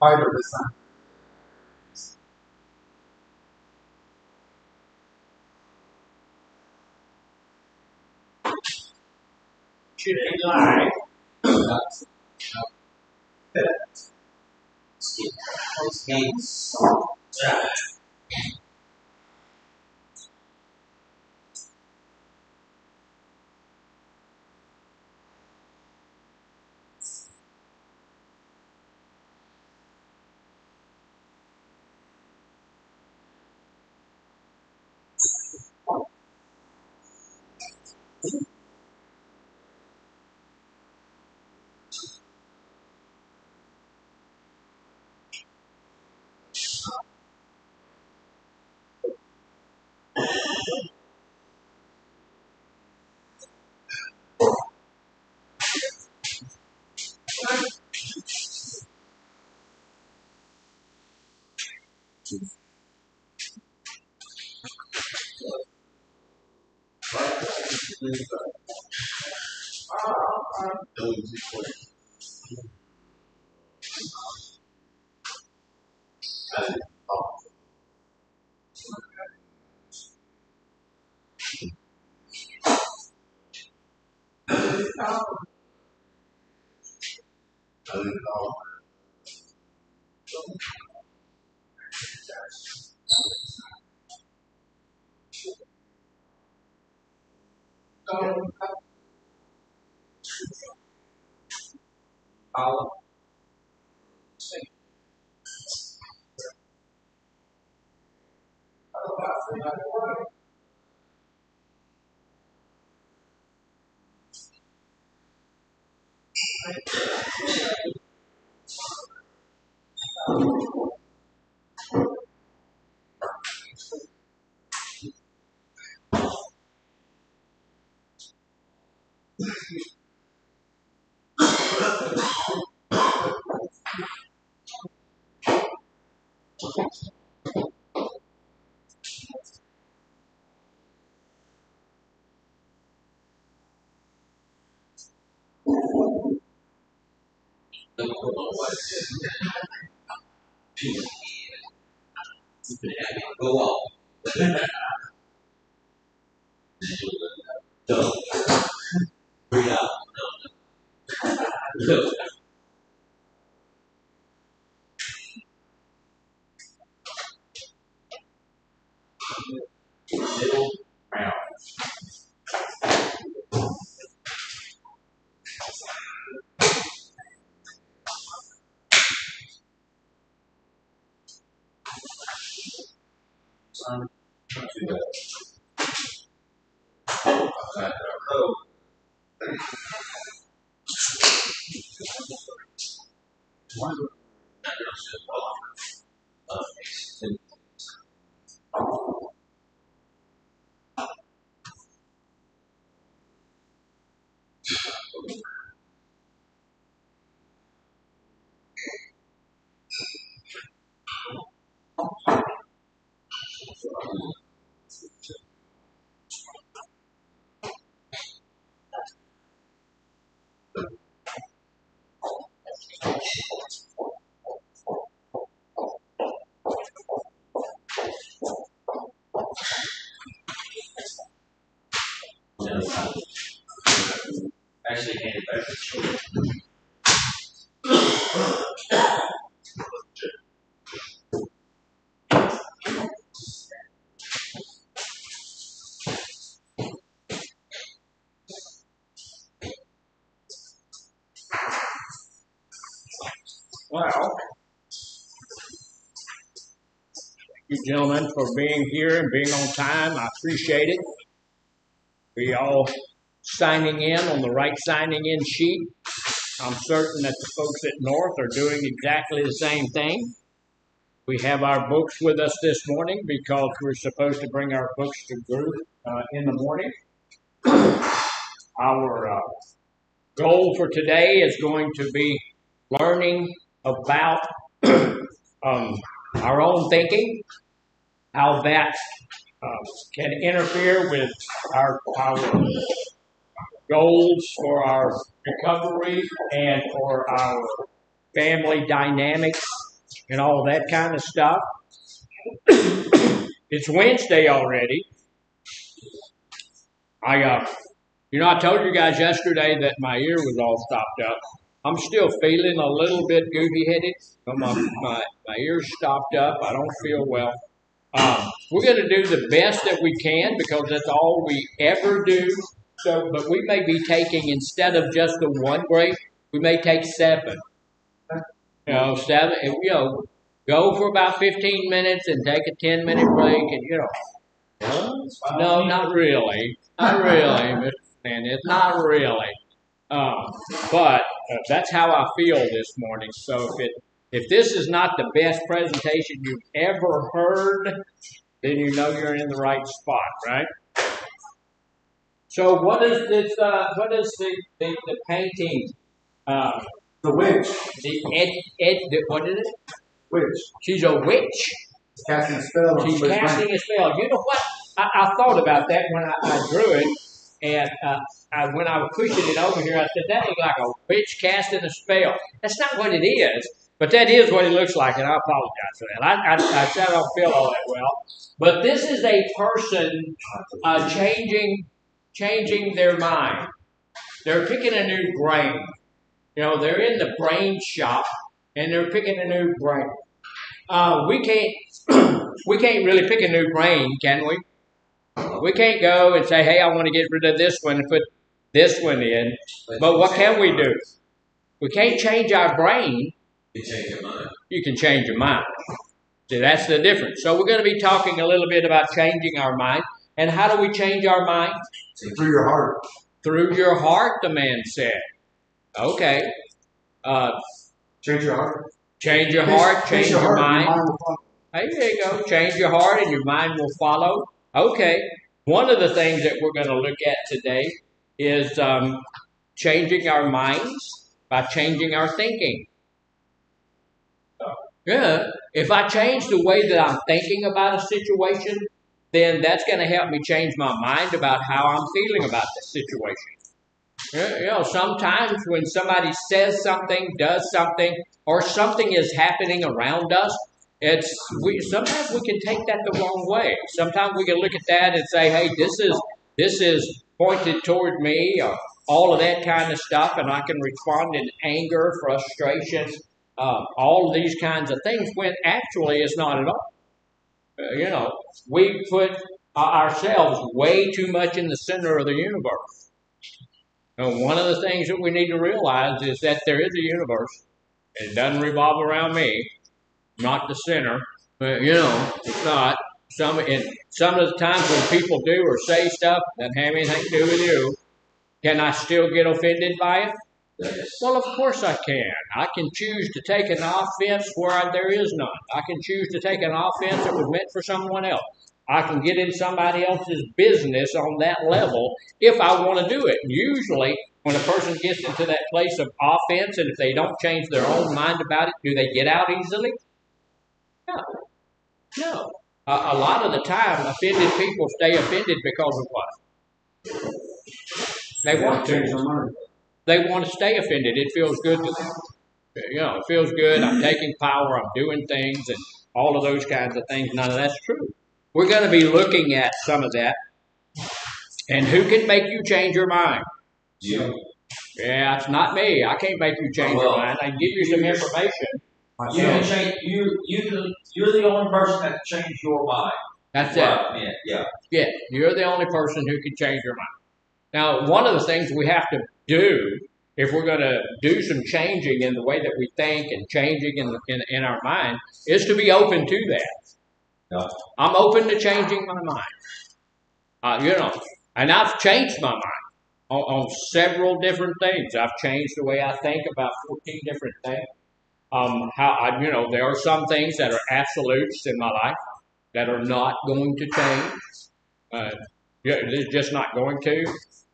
Fighter this time. Should be live. Go off. Breathe out. Middle round. To the outside row. Actually, hand it back to the shoulder. Well, thank you gentlemen for being here and being on time. I appreciate it. We all signing in on the right signing in sheet. I'm certain that the folks at North are doing exactly the same thing. We have our books with us this morning because we're supposed to bring our books to group in the morning. Our goal for today is going to be learning about our own thinking, how that can interfere with our goals for our recovery and for our family dynamics and all that kind of stuff. It's Wednesday already. I told you guys yesterday that my ear was all stopped up. I'm still feeling a little bit goofy-headed. My ear's stopped up. I don't feel well. We're going to do the best that we can because that's all we ever do. So, but we may be taking, instead of just the one break, we may take 7. 7. Go for about 15 minutes and take a 10-minute break, and no, not really, Mr. Stan, not really. But that's how I feel this morning. So if this is not the best presentation you've ever heard, then you know you're in the right spot, right? So what is this? What is the painting? The witch. What is it? Witch. She's a witch. Casting a spell. She's casting a spell. You know what? I thought about that when I drew it, and when I was pushing it over here, I said, that looks like a witch casting a spell. That's not what it is, but that is what it looks like, and I apologize for that. I said I don't feel all that well. But this is a person changing their mind. They're picking a new brain. They're in the brain shop, and they're picking a new brain. We can't really pick a new brain, can we? We can't go and say, hey, I want to get rid of this one and put this one in. But what can we do? We can't change our brain. You can change your mind. You can change your mind. See, that's the difference. So we're going to be talking a little bit about changing our mind. And how do we change our mind? Through your heart. Through your heart, the man said. Okay. Change your heart. Change your heart, change your mind. There you go. Change your heart and your mind will follow. Okay. One of the things that we're going to look at today is changing our minds by changing our thinking. Yeah. If I change the way that I'm thinking about a situation, then that's going to help me change my mind about how I'm feeling about the situation. Sometimes when somebody says something, does something, or something is happening around us, sometimes we can take that the wrong way. Sometimes we can look at that and say, hey, this is pointed toward me, or all of that kind of stuff, and I can respond in anger, frustration, all of these kinds of things, when actually it's not at all. We put ourselves way too much in the center of the universe. And one of the things that we need to realize is that there is a universe. It doesn't revolve around me. I'm not the center. But, it's not. Some of the times when people do or say stuff that doesn't have anything to do with you, can I still get offended by it? Yes. Well, of course I can. I can choose to take an offense where there is none. I can choose to take an offense that was meant for someone else. I can get in somebody else's business on that level if I want to do it. Usually, when a person gets into that place of offense, and if they don't change their own mind about it, do they get out easily? No. A lot of the time, offended people stay offended because of what? They want to. They want to stay offended. It feels good to them. It feels good. I'm taking power. I'm doing things and all of those kinds of things. None of that's true. We're going to be looking at some of that. And who can make you change your mind? You. Yeah, it's not me. I can't make you change your mind. I can give you some information. You can change. You're the only person that can change your mind. That's right. it. Yeah. You're the only person who can change your mind. Now, one of the things we have to do, if we're going to do some changing in the way that we think and changing in our mind, is to be open to that. Yeah. I'm open to changing my mind. And I've changed my mind on several different things. I've changed the way I think about 14 different things. There are some things that are absolutes in my life that are not going to change. They're just not going to.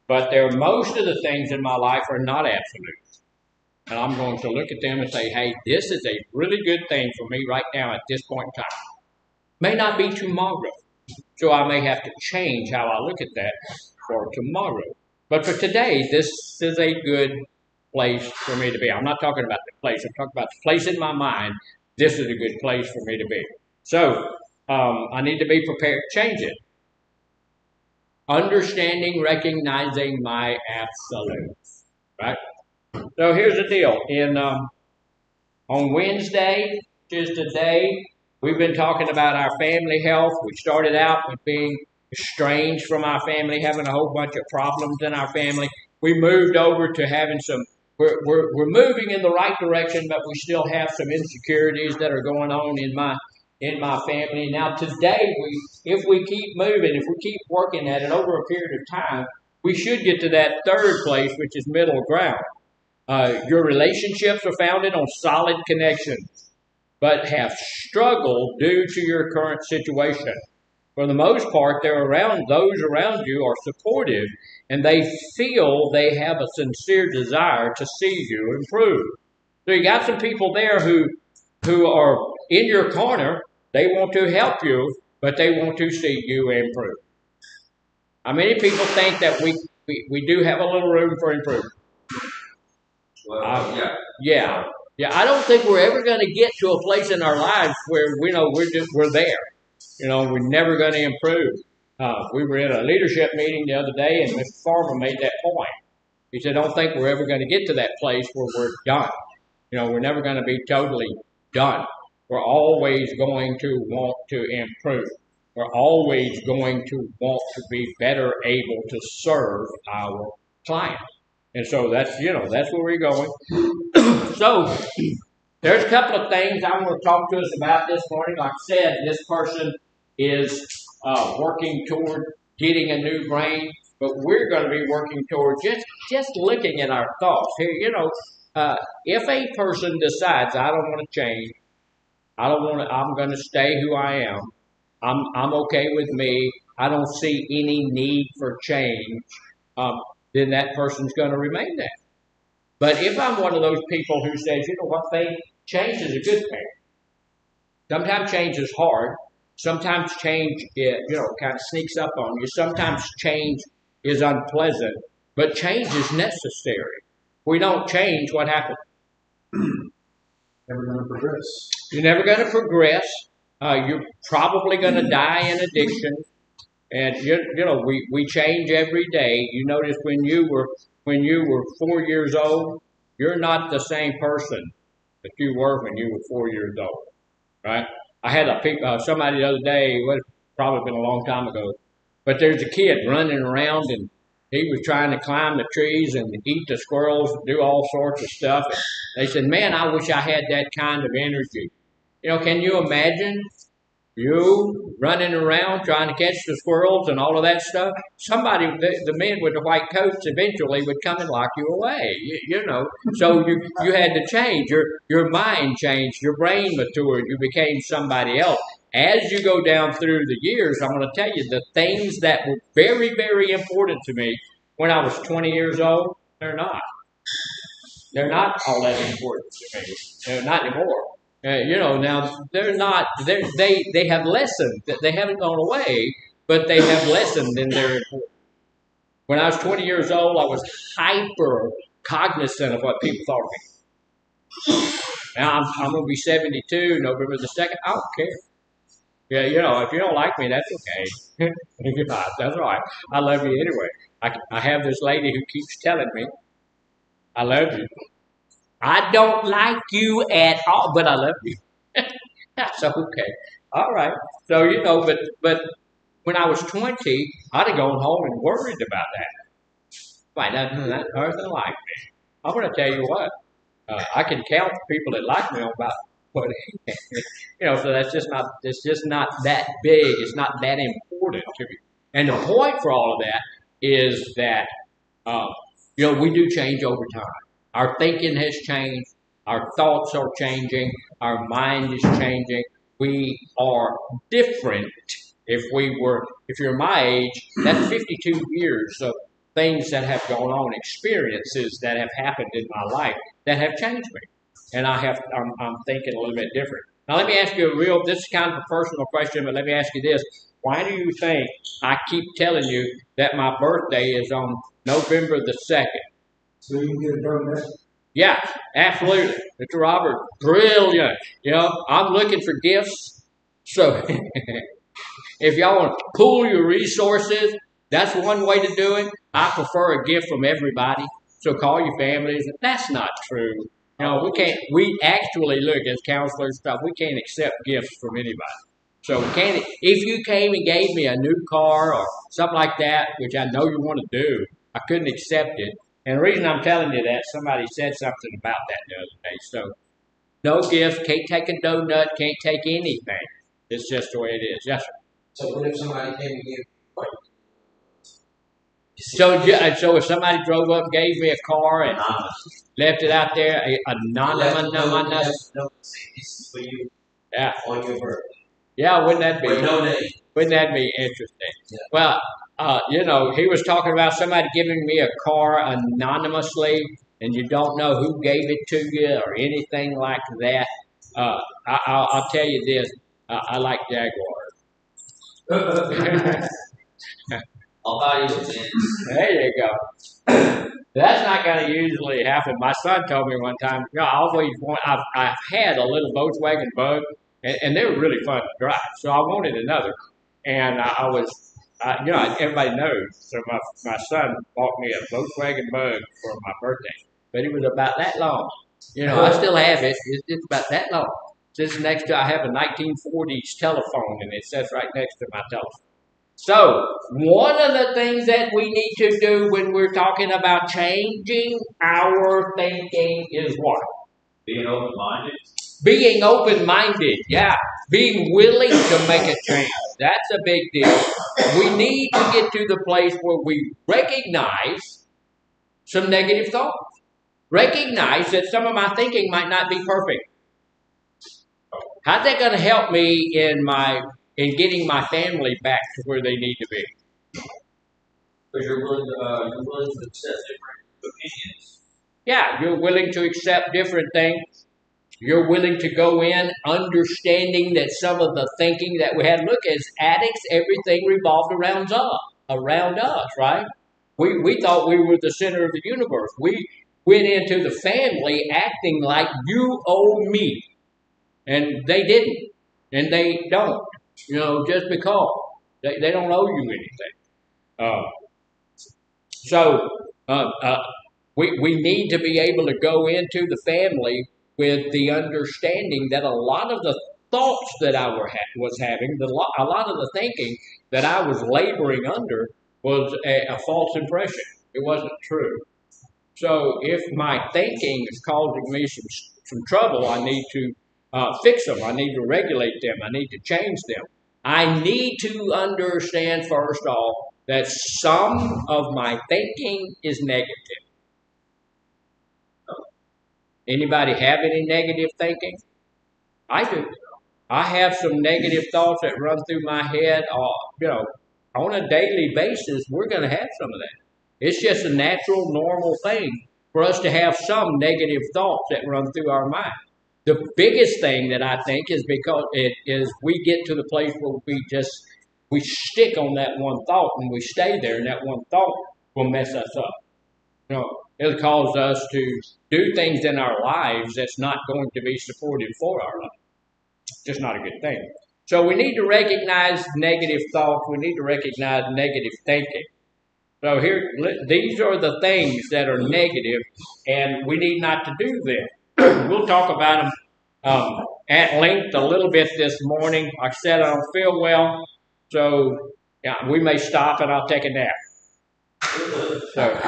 But most of the things in my life are not absolute. And I'm going to look at them and say, hey, this is a really good thing for me right now at this point in time. May not be tomorrow. So I may have to change how I look at that for tomorrow. But for today, this is a good place for me to be. I'm not talking about the place. I'm talking about the place in my mind. This is a good place for me to be. So I need to be prepared to change it. Understanding, recognizing my absolutes. Right? So here's the deal. On Wednesday, just today, we've been talking about our family health. We started out with being estranged from our family, having a whole bunch of problems in our family. We moved over to having some. We're moving in the right direction, but we still have some insecurities that are going on in my family. Now today, if we keep moving, if we keep working at it over a period of time, we should get to that third place, which is middle ground. Your relationships are founded on solid connections, but have struggled due to your current situation. For the most part, those around you are supportive, and they feel they have a sincere desire to see you improve. So you got some people there who are in your corner. They want to help you, but they want to see you improve. How many people think that we do have a little room for improvement? Well, Yeah. I don't think we're ever going to get to a place in our lives where we're there. We're never going to improve. We were in a leadership meeting the other day, and Mr. Farmer made that point. He said, "I don't think we're ever going to get to that place where we're done. We're never going to be totally done. We're always going to want to improve. We're always going to want to be better able to serve our clients." And so that's where we're going. So there's a couple of things I want to talk to us about this morning. Like I said, this person is working toward getting a new brain, but we're going to be working toward just looking at our thoughts here. If a person decides I don't want to change, I'm going to stay who I am. I'm okay with me. I don't see any need for change. Then that person's going to remain there. But if I'm one of those people who says, change is a good thing. Sometimes change is hard. Sometimes change, kind of sneaks up on you. Sometimes change is unpleasant. But change is necessary. If we don't change, what happens? never going to progress. You're never going to progress. You're probably going to die in addiction. And we change every day. You notice when you were 4 years old, you're not the same person that you were when you were 4 years old, right? I had somebody the other day. It was probably been a long time ago, but there's a kid running around and he was trying to climb the trees and eat the squirrels, do all sorts of stuff. And they said, "Man, I wish I had that kind of energy." Can you imagine? You running around trying to catch the squirrels and all of that stuff. Somebody, the men with the white coats, eventually would come and lock you away. So you had to change. Your mind changed. Your brain matured. You became somebody else. As you go down through the years, I'm going to tell you the things that were very, very important to me when I was 20 years old. They're not. They're not all that important to me. They're not anymore. Now they're not. They have lessened. They haven't gone away, but they have lessened in their importance. When I was 20 years old, I was hyper cognizant of what people thought of me. Now I'm going to be 72 November the 2nd. I don't care. Yeah, if you don't like me, that's okay. If you're not, that's all right. I love you anyway. I have this lady who keeps telling me, "I love you." I don't like you at all, but I love you. That's okay. All right. So, but when I was 20, I'd have gone home and worried about that. Why, that person like me. I'm going to tell you what. I can count the people that like me on about what, so it's just not that big. It's not that important to me. And the point for all of that is that, we do change over time. Our thinking has changed. Our thoughts are changing. Our mind is changing. We are different. If you're my age, that's 52 years of things that have gone on, experiences that have happened in my life that have changed me, and I'm thinking a little bit different. Now, let me ask you this is kind of a personal question, but let me ask you this: why do you think I keep telling you that my birthday is on November the 2nd? So you can get a donut. Yeah, absolutely. Mr. Robert, brilliant. I'm looking for gifts. So if y'all want to pool your resources, that's one way to do it. I prefer a gift from everybody. So call your families. That's not true. We actually look as counselors stuff, we can't accept gifts from anybody. So we can't, if you came and gave me a new car or something like that, which I know you want to do, I couldn't accept it. And the reason I'm telling you that, somebody said something about that the other day. So no gifts, can't take a donut, can't take anything. It's just the way it is. Yes, sir. So what if somebody came and gave So if somebody drove up, gave me a car, and left it out there, anonymous, no, this is for you yeah, on your birthday. yeah, wouldn't that be? With no name. Wouldn't that be interesting? Yeah. Well, he was talking about somebody giving me a car anonymously, and you don't know who gave it to you or anything like that. I'll tell you this: I like Jaguars. I'll buy you a Benz. There you go. That's not going to usually happen. My son told me one time, I've had a little Volkswagen Bug, and they were really fun to drive. So I wanted another, and everybody knows. So my son bought me a Volkswagen Bug for my birthday, but it was about that long. I still have it. It's about that long. Sits next to, I have a 1940s telephone, and it sits right next to my telephone. So, one of the things that we need to do when we're talking about changing our thinking is what? Being open-minded. Being open-minded, yeah. Being willing to make a change. That's a big deal. We need to get to the place where we recognize some negative thoughts. Recognize that some of my thinking might not be perfect. How's that going to help me in getting my family back to where they need to be? Because you're willing to accept different opinions. Yeah, you're willing to accept different things. You're willing to go in understanding that some of the thinking that we had. Look, as addicts, everything revolved around us, right? We thought we were the center of the universe. We went into the family acting like you owe me. And they didn't. And they don't. Just because. They don't owe you anything. We need to be able to go into the family with the understanding that a lot of the thoughts that I was having, a lot of the thinking that I was laboring under was a false impression. It wasn't true. So if my thinking is causing me some trouble, I need to fix them. I need to regulate them. I need to change them. I need to understand, first off, that some of my thinking is negative. Anybody have any negative thinking? I do. I have some negative thoughts that run through my head. On a daily basis, we're going to have some of that. It's just a natural, normal thing for us to have some negative thoughts that run through our mind. The biggest thing that I think is because we get to the place where we stick on that one thought and we stay there, and that one thought will mess us up. It'll cause us to do things in our lives that's not going to be supportive for our life. Just not a good thing. So we need to recognize negative thoughts. We need to recognize negative thinking. So these are the things that are negative, and we need not to do them. We'll talk about them at length a little bit this morning. Like I said, I don't feel well, so we may stop and I'll take a nap. So,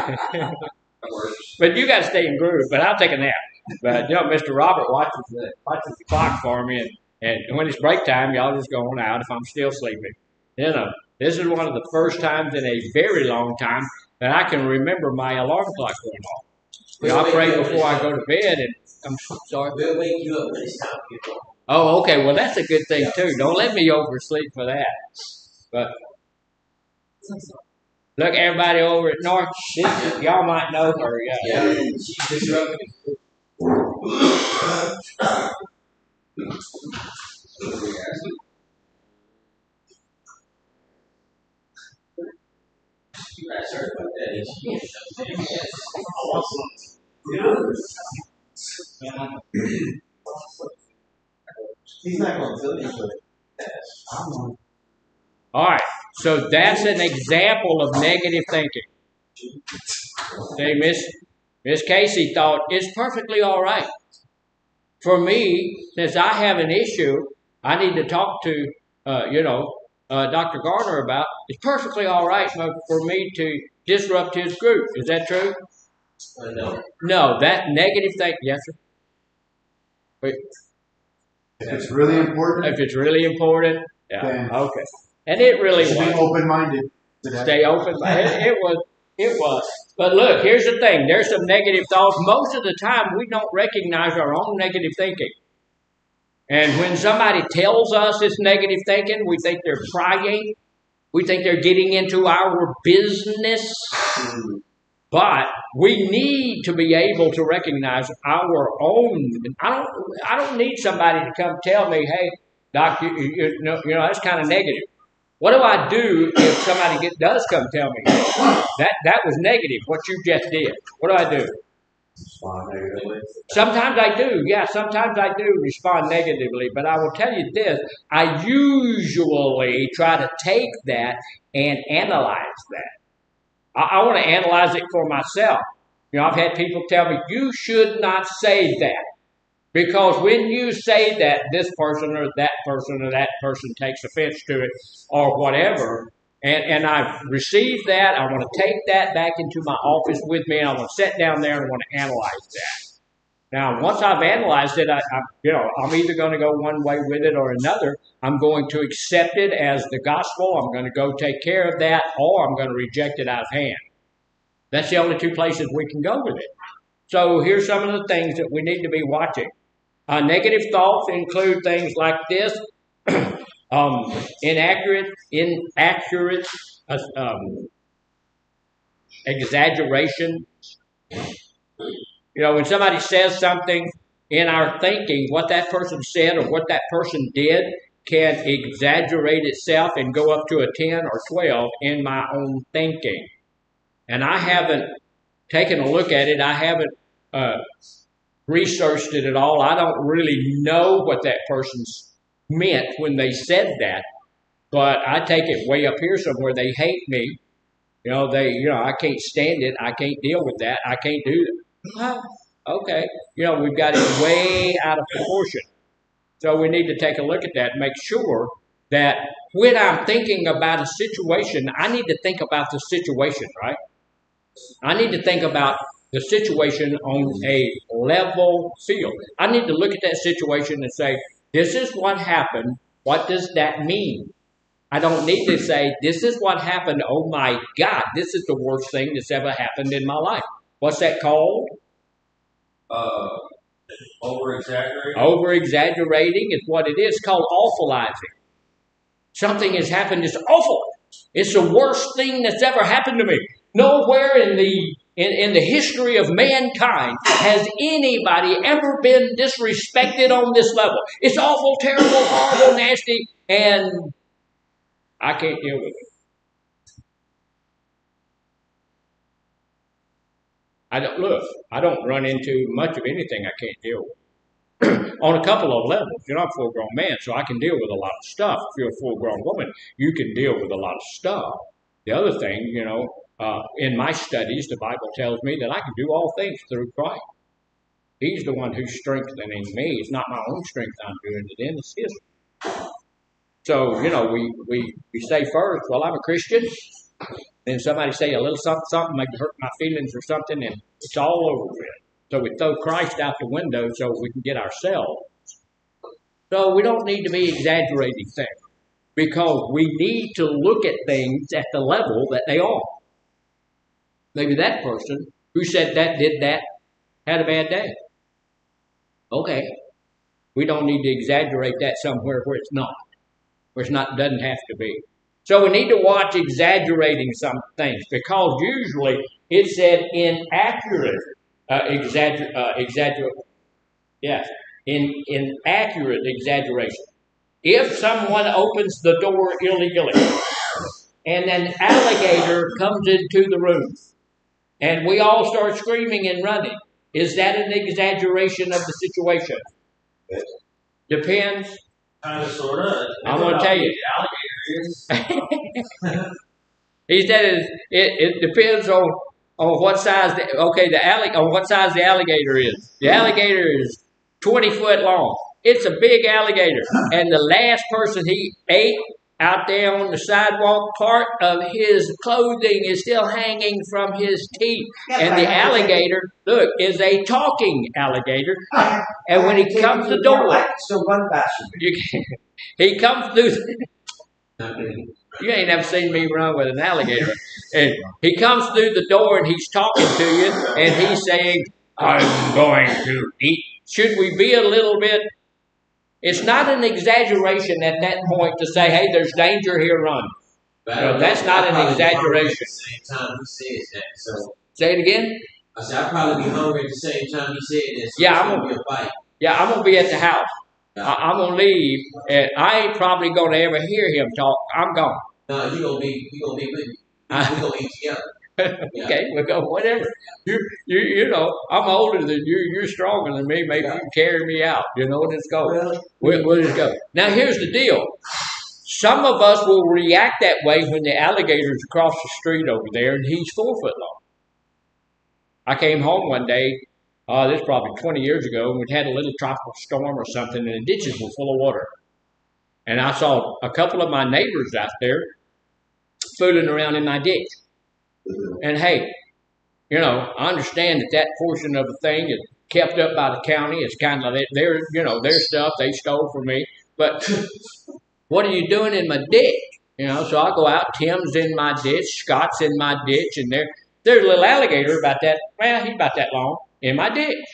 but you got to stay in groove. But I'll take a nap. But Mr. Robert watches the clock for me, and when it's break time, y'all just go on out if I'm still sleeping. This is one of the first times in a very long time that I can remember my alarm clock going off. I pray before I go to bed, and I'm sorry. We'll wake you up when it's time to get home. Oh, okay. Well, that's a good thing too. Don't let me oversleep for that. But Look, everybody over at North, y'all might know her. Yeah. Yeah, she's disrupting. You guys heard about that? He's not going to tell you, but All right. So that's an example of negative thinking. See, Miss Casey thought it's perfectly all right for me, since I have an issue I need to talk to, Dr. Garner about. It's perfectly all right for me to disrupt his group. Is that true? no. No, that negative thing. Yes, sir. Wait, If it's really important, if it's really important, yeah, then okay. And it really should be was. open-minded to that. Stay open. It was. But look, here's the thing. There's some negative thoughts. Most of the time, we don't recognize our own negative thinking. And when somebody tells us it's negative thinking, we think they're prying. We think they're getting into our business. But we need to be able to recognize our own. I don't need somebody to come tell me, hey, Doc, that's kind of negative. What do I do if somebody does come tell me that was negative, what you just did? What do I do? Sometimes I do. Yeah, sometimes I do respond negatively. But I will tell you this. I usually try to take that and analyze that. I want to analyze it for myself. I've had people tell me, you should not say that. Because when you say that, this person or that person takes offense to it or whatever, and I've received that, I want to take that back into my office with me, and I want to sit down there and I want to analyze that. Now, once I've analyzed it, I'm either going to go one way with it or another. I'm going to accept it as the gospel. I'm going to go take care of that, or I'm going to reject it out of hand. That's the only two places we can go with it. So here's some of the things that we need to be watching. Negative thoughts include things like this: inaccurate, exaggeration. When somebody says something in our thinking, what that person said or what that person did can exaggerate itself and go up to a 10 or 12 in my own thinking. And I haven't taken a look at it. I haven't researched it at all. I don't really know what that person's meant when they said that, but I take it way up here somewhere. They hate me. I can't stand it. I can't deal with that. I can't do that. Well, okay. We've got it way out of proportion. So we need to take a look at that and make sure that when I'm thinking about a situation, I need to think about the situation, right? I need to think about the situation on a level field. I need to look at that situation and say, this is what happened. What does that mean? I don't need to say, this is what happened. Oh my God, this is the worst thing that's ever happened in my life. What's that called? Over-exaggerating. Over-exaggerating is what it is. It's called awfulizing. Something has happened that's awful. It's the worst thing that's ever happened to me. Nowhere in the history of mankind has anybody ever been disrespected on this level. It's awful, terrible, horrible, nasty, and I can't deal with it. I don't run into much of anything I can't deal with. On a couple of levels. I'm a full-grown man, so I can deal with a lot of stuff. If you're a full-grown woman, you can deal with a lot of stuff. The other thing, in my studies, the Bible tells me that I can do all things through Christ. He's the one who's strengthening me. It's not my own strength I'm doing it in, it's His. So, we say first, well, I'm a Christian. Then somebody say a little something, maybe hurt my feelings or something, and it's all over with. So we throw Christ out the window so we can get ourselves. So we don't need to be exaggerating things, because we need to look at things at the level that they are. Maybe that person who said that, did that, had a bad day. Okay. We don't need to exaggerate that somewhere where it's not. Where it's not, doesn't have to be. So we need to watch exaggerating some things because usually it said inaccurate, inaccurate exaggeration. If someone opens the door illegally and an alligator comes into the room and we all start screaming and running, is that an exaggeration of the situation? Depends. Kind of, sort of. I'm going to tell you. Alligator is. He said it depends on what size on what size the alligator is. The alligator is 20 foot long. It's a big alligator, and the last person he ate out there on the sidewalk, part of his clothing is still hanging from his teeth. And the alligator, look, is a talking alligator. And when he comes to the door, he comes through. You ain't never seen me run with an alligator. And he comes through the door and he's talking to you and he's saying, I'm going to eat. Should we be a little bit? It's not an exaggeration at that point to say, hey, there's danger here, run. No, that's not an exaggeration. At the same time he says that. So say it again? I said I'd probably be hungry at the same time he said that. So yeah, I'm gonna be a fight. Yeah, I'm gonna be at the house. I'm gonna leave, and I ain't probably gonna ever hear him talk. I'm gone. No, he gonna be with me. We gonna eat together. Okay, we'll go. Whatever. You know, I'm older than you. You're stronger than me. Maybe you can carry me out. You know, let's go. We'll just go. Now, here's the deal. Some of us will react that way when the alligator's across the street over there, and he's 4 foot long. I came home one day. This is probably 20 years ago, and we'd had a little tropical storm or something, and the ditches were full of water. And I saw a couple of my neighbors out there fooling around in my ditch. And hey, you know, I understand that portion of the thing is kept up by the county. It's kind of their stuff they stole from me. But what are you doing in my ditch? You know, so I go out. Tim's in my ditch. Scott's in my ditch, and there's a little alligator about that. Well, he's about that long in my ditch.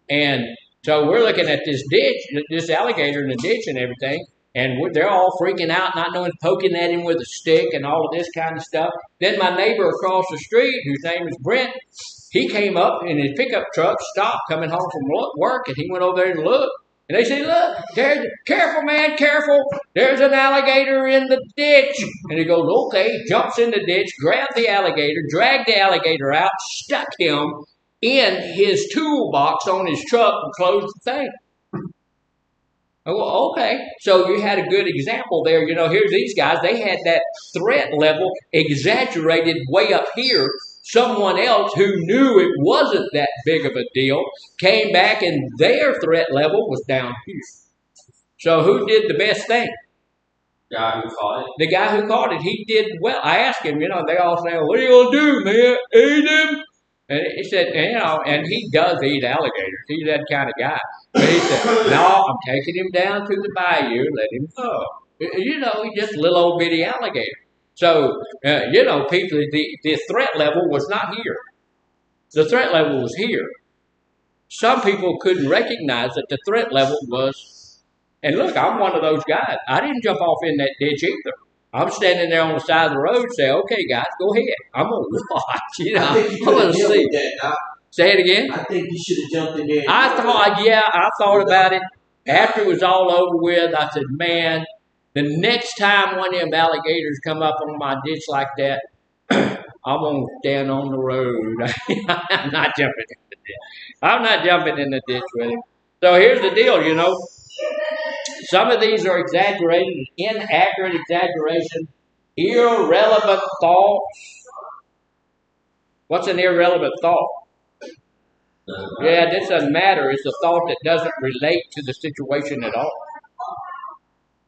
And so we're looking at this ditch, this alligator in the ditch, and everything. And they're all freaking out, not knowing, poking at him with a stick and all of this kind of stuff. Then my neighbor across the street, whose name is Brent, he came up in his pickup truck, stopped coming home from work, and he went over there and looked. And they said, look, careful, man, careful. There's an alligator in the ditch. And he goes, okay, jumps in the ditch, grabbed the alligator, dragged the alligator out, stuck him in his toolbox on his truck and closed the thing. Oh, okay. So you had a good example there. You know, here's these guys. They had that threat level exaggerated way up here. Someone else who knew it wasn't that big of a deal came back and their threat level was down here. So who did the best thing? The guy who caught it. The guy who caught it. He did well. I asked him, you know, they all say, what are you going to do, man? Eat him? And he said, you know, and he does eat alligators. He's that kind of guy. But he said, no, I'm taking him down to the bayou, let him go. You know, he's just a little old bitty alligator. So, you know, people, the threat level was not here. The threat level was here. Some people couldn't recognize that the threat level was, and look, I'm one of those guys. I didn't jump off in that ditch either. I'm standing there on the side of the road and say, okay, guys, go ahead. I'm going to watch. You know, I'm going to see. Say it again. I think you should have jumped in there. I thought about it. After it was all over with, I said, man, the next time one of them alligators come up on my ditch like that, I'm going to stand on the road. I'm not jumping in the ditch. I'm not jumping in the ditch with him. So here's the deal, you know. Some of these are exaggerated, inaccurate exaggeration, irrelevant thoughts. What's an irrelevant thought? Yeah, this doesn't matter. It's a thought that doesn't relate to the situation at all.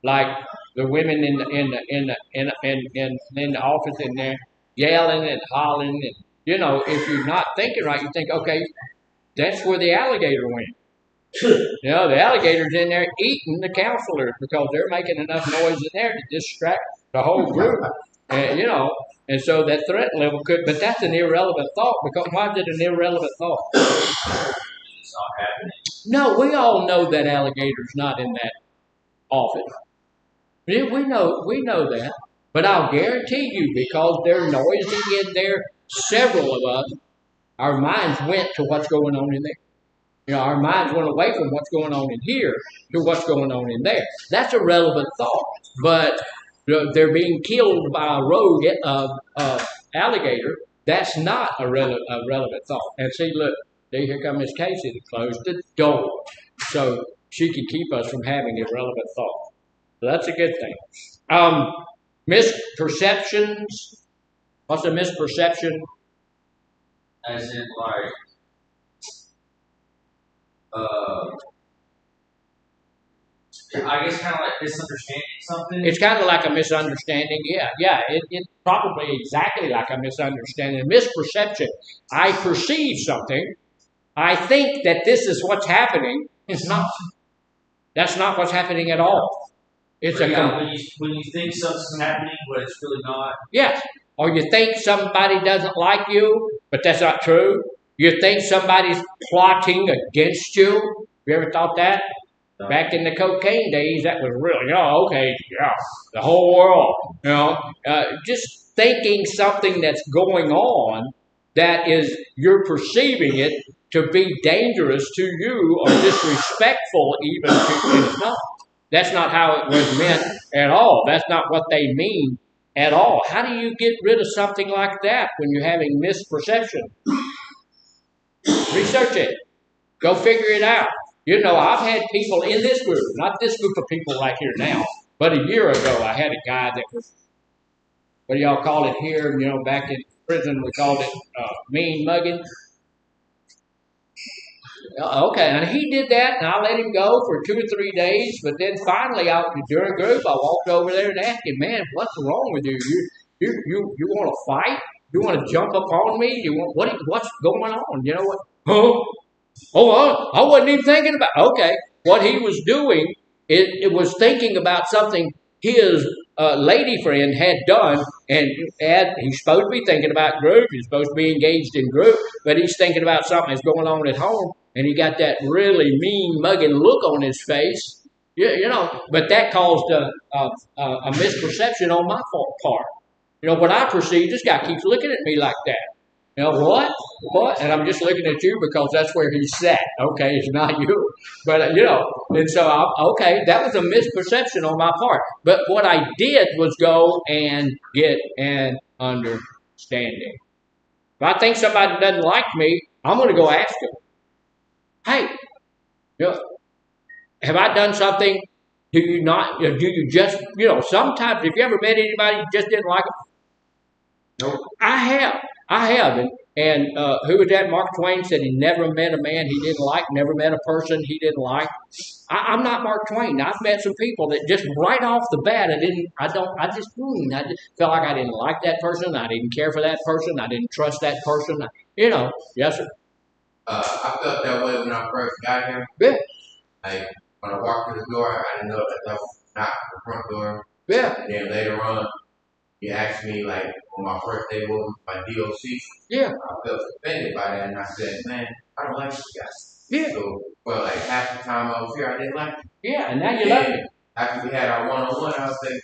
Like the women in the office in there yelling and hollering, and you know, if you're not thinking right, you think, okay, that's where the alligator went. You know, the alligator's in there eating the counselors because they're making enough noise in there to distract the whole group. And, you know, and so that threat level could, but that's an irrelevant thought. Because why is it an irrelevant thought? It's not happening. No, we all know that alligator's not in that office. We know that. But I'll guarantee you, because they're noisy in there, several of us, our minds went to what's going on in there. You know, our minds went away from what's going on in here to what's going on in there. That's a relevant thought. But they're being killed by a rogue alligator. That's not a relevant thought. And see, look, here comes Miss Casey to close the door so she can keep us from having irrelevant thought. So that's a good thing. Misperceptions. What's a misperception? As in, like, I guess kind of like misunderstanding something. It's kind of like a misunderstanding. Yeah. It's probably exactly like a misunderstanding. Misperception. I perceive something. I think that this is what's happening. It's not. That's not what's happening at all. It's when you think something's happening, but it's really not. Yes. Or you think somebody doesn't like you, but that's not true. You think somebody's plotting against you. You ever thought that? No. Back in the cocaine days, that was really, the whole world, just thinking something that's going on that is, you're perceiving it to be dangerous to you or disrespectful even to, it's not. That's not how it was meant at all. That's not what they mean at all. How do you get rid of something like that when you're having misperception? Research it. Go figure it out. You know, I've had people in this group, not this group of people right here now, but a year ago I had a guy that was, what do y'all call it here? You know, back in prison we called it mean mugging. Okay, and he did that, and I let him go for 2 or 3 days. But then finally, during group, I walked over there and asked him, "Man, what's wrong with you? You want to fight? You want to jump up on me? What's going on? You know what? Huh? Oh, I wasn't even thinking about." Okay, what he was doing, it was thinking about something his lady friend had done, and he's supposed to be thinking about group. He's supposed to be engaged in group, but he's thinking about something that's going on at home. And he got that really mean, mugging look on his face, but that caused a misperception on my part. You know, what I perceive, this guy keeps looking at me like that. You know, what? And I'm just looking at you because that's where he sat. Okay, it's not you. But, and so, that was a misperception on my part. But what I did was go and get an understanding. If I think somebody doesn't like me, I'm going to go ask them. Hey, have I done something? Do you just, sometimes, have you ever met anybody you just didn't like them? Nope. I have. And who was that? Mark Twain said he never met a man he didn't like, never met a person he didn't like. I'm not Mark Twain. I've met some people that just right off the bat, I just felt like I didn't like that person. I didn't care for that person. I didn't trust that person. Yes, sir. I felt that way when I first got here. Yeah. Like, when I walked through the door, I didn't know that was not the front door. Yeah. And then later on, he asked me, like, on my first day, what was my DOC? Yeah. I felt offended by that, and I said, man, I don't like this guy. Yeah. So, well, like, half the time I was here, I didn't like him. Yeah, and now you love him. After we had our one-on-one, I was like,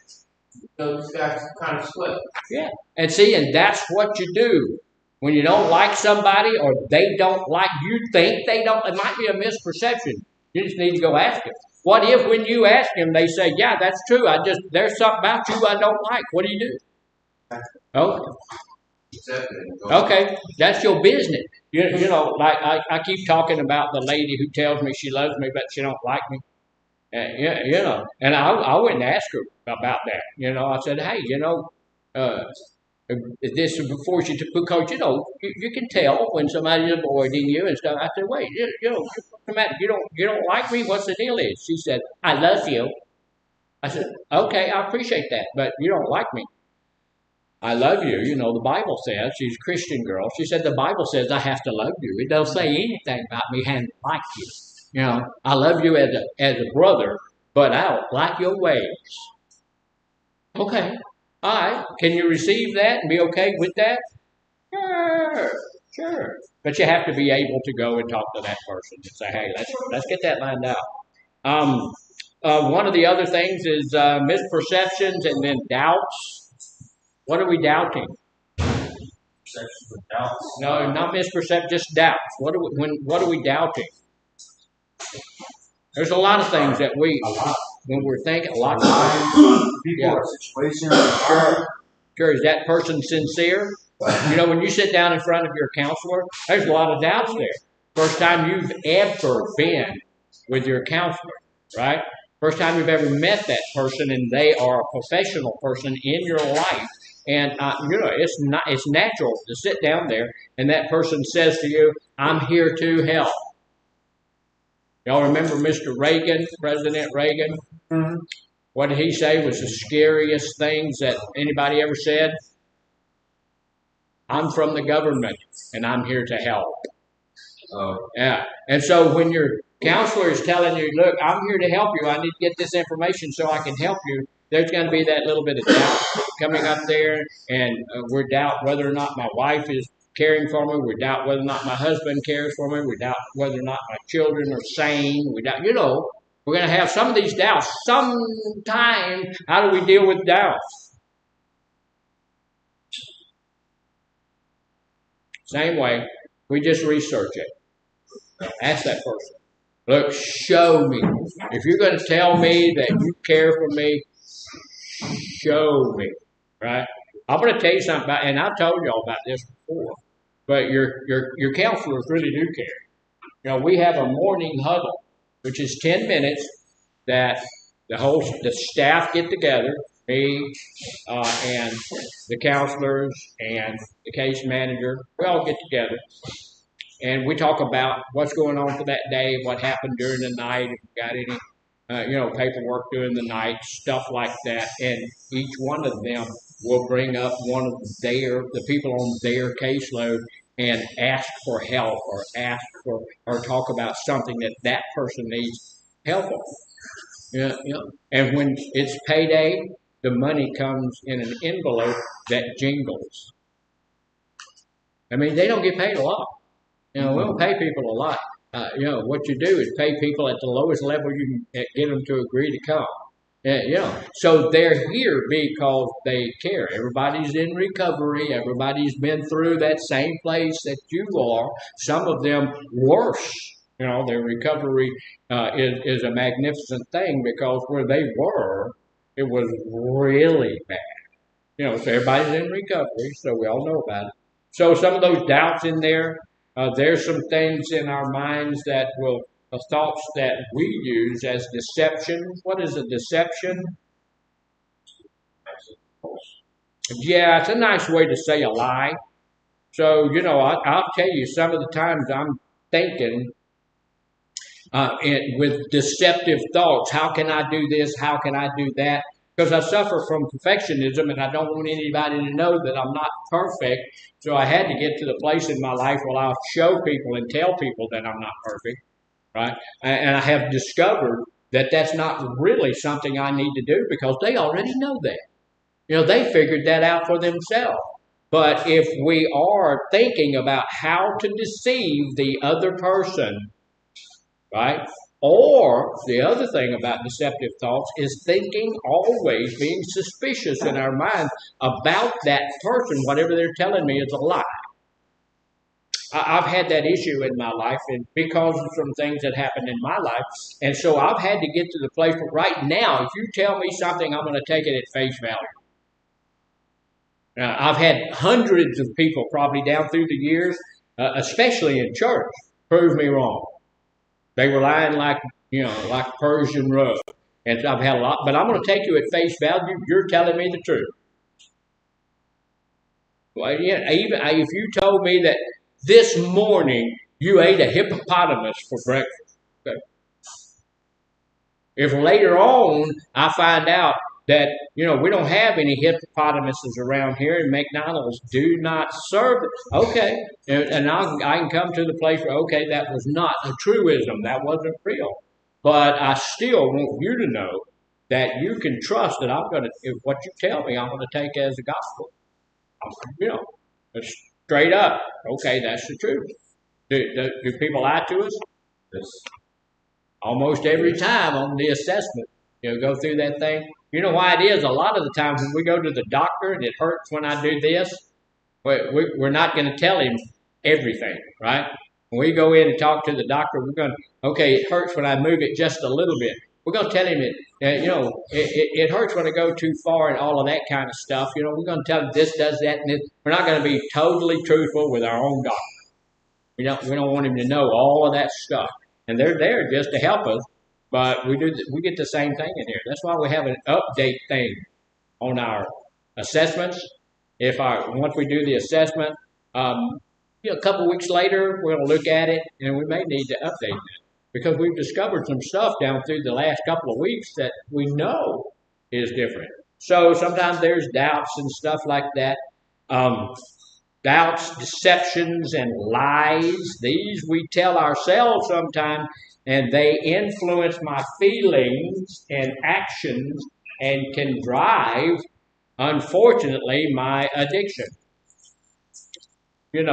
this guy's kind of sweat. Yeah. And see, and that's what you do. When you don't like somebody or they don't like you, think they don't, it might be a misperception. You just need to go ask them. What if when you ask them, they say, yeah, that's true. There's something about you I don't like. What do you do? Okay, that's your business. Like I keep talking about the lady who tells me she loves me, but she don't like me. And I went and asked her about that. I said, hey, this is before she took, because you can tell when somebody's avoiding you and stuff. I said, wait, you don't like me? What's the deal is? She said, I love you. I said, okay, I appreciate that, but you don't like me. I love you. The Bible says, she's a Christian girl. She said, the Bible says I have to love you. It don't say anything about me having to like you. I love you as a brother, but I don't like your ways. Okay. All right, can you receive that and be okay with that? Sure. But you have to be able to go and talk to that person and say, hey, let's get that lined out. One of the other things is misperceptions and then doubts. What are we doubting? Perceptions of doubts. No, not misperception, just doubts. What are we doubting? There's a lot of things that when we're thinking, a lot of times. People or situations. Sure, is that person sincere? You know, when you sit down in front of your counselor, there's a lot of doubts there. First time you've ever been with your counselor, right? First time you've ever met that person, and they are a professional person in your life. And you know, it's natural to sit down there, and that person says to you, "I'm here to help." Y'all remember Mr. Reagan, President Reagan? Mm-hmm. What did he say was the scariest things that anybody ever said? "I'm from the government, and I'm here to help." Yeah. And so when your counselor is telling you, "Look, I'm here to help you. I need to get this information so I can help you," there's going to be that little bit of doubt coming up there, and we doubt whether or not my wife is caring for me. We doubt whether or not my husband cares for me. We doubt whether or not my children are sane. We doubt, you know, we're going to have some of these doubts. Sometimes, how do we deal with doubts? Same way, we just research it. Ask that person. Look, show me. If you're going to tell me that you care for me, show me. Right? I'm going to tell you something about, and I've told y'all about this before, but your counselors really do care. You know, we have a morning huddle, which is 10 minutes that the staff get together, me and the counselors and the case manager. We all get together. And we talk about what's going on for that day, what happened during the night, if we got any, paperwork during the night, stuff like that. And each one of them will bring up one of the people on their caseload and ask for help or talk about something that person needs help on. Yeah. And when it's payday, the money comes in an envelope that jingles. I mean, they don't get paid a lot. You know, we don't pay people a lot. What you do is pay people at the lowest level you can get them to agree to come. So they're here because they care. Everybody's in recovery. Everybody's been through that same place that you are. Some of them worse. You know, their recovery is a magnificent thing because where they were, it was really bad. You know, so everybody's in recovery, so we all know about it. So some of those doubts in there. There's some things in our minds that thoughts that we use as deception. What is a deception? Yeah, it's a nice way to say a lie. So, I'll tell you, some of the times I'm thinking with deceptive thoughts, how can I do this? How can I do that? Because I suffer from perfectionism and I don't want anybody to know that I'm not perfect. So I had to get to the place in my life where I'll show people and tell people that I'm not perfect, right? And I have discovered that that's not really something I need to do because they already know that. They figured that out for themselves. But if we are thinking about how to deceive the other person, right? Or the other thing about deceptive thoughts is always being suspicious in our minds about that person. Whatever they're telling me is a lie. I've had that issue in my life, and because of some things that happened in my life. And so I've had to get to the place where right now, if you tell me something, I'm going to take it at face value. Now, I've had hundreds of people probably down through the years, especially in church, prove me wrong. They were lying like Persian rug. And I've had a lot, but I'm going to take you at face value. You're telling me the truth. Well, even if you told me that this morning you ate a hippopotamus for breakfast. Okay. If later on I find out that, we don't have any hippopotamuses around here and McDonald's do not serve it. Okay. And I can come to the place where, okay, that was not a truism. That wasn't real. But I still want you to know that you can trust that what you tell me, I'm going to take as a gospel. Straight up. Okay, that's the truth. Do people lie to us? Yes. Almost every time on the assessment, go through that thing. You know why it is? A lot of the times when we go to the doctor and it hurts when I do this, we're not going to tell him everything, right? When we go in and talk to the doctor, we're going to, okay, it hurts when I move it just a little bit. We're going to tell him it hurts when I go too far and all of that kind of stuff. We're going to tell him this does that and this. We're not going to be totally truthful with our own doctor. We don't want him to know all of that stuff. And they're there just to help us, but we get the same thing in here. That's why we have an update thing on our assessments. Once we do the assessment, a couple of weeks later, we're going to look at it, and we may need to update it because we've discovered some stuff down through the last couple of weeks that we know is different. So sometimes there's doubts and stuff like that. Doubts, deceptions, and lies. These we tell ourselves sometimes, and they influence my feelings and actions and can drive, unfortunately, my addiction. When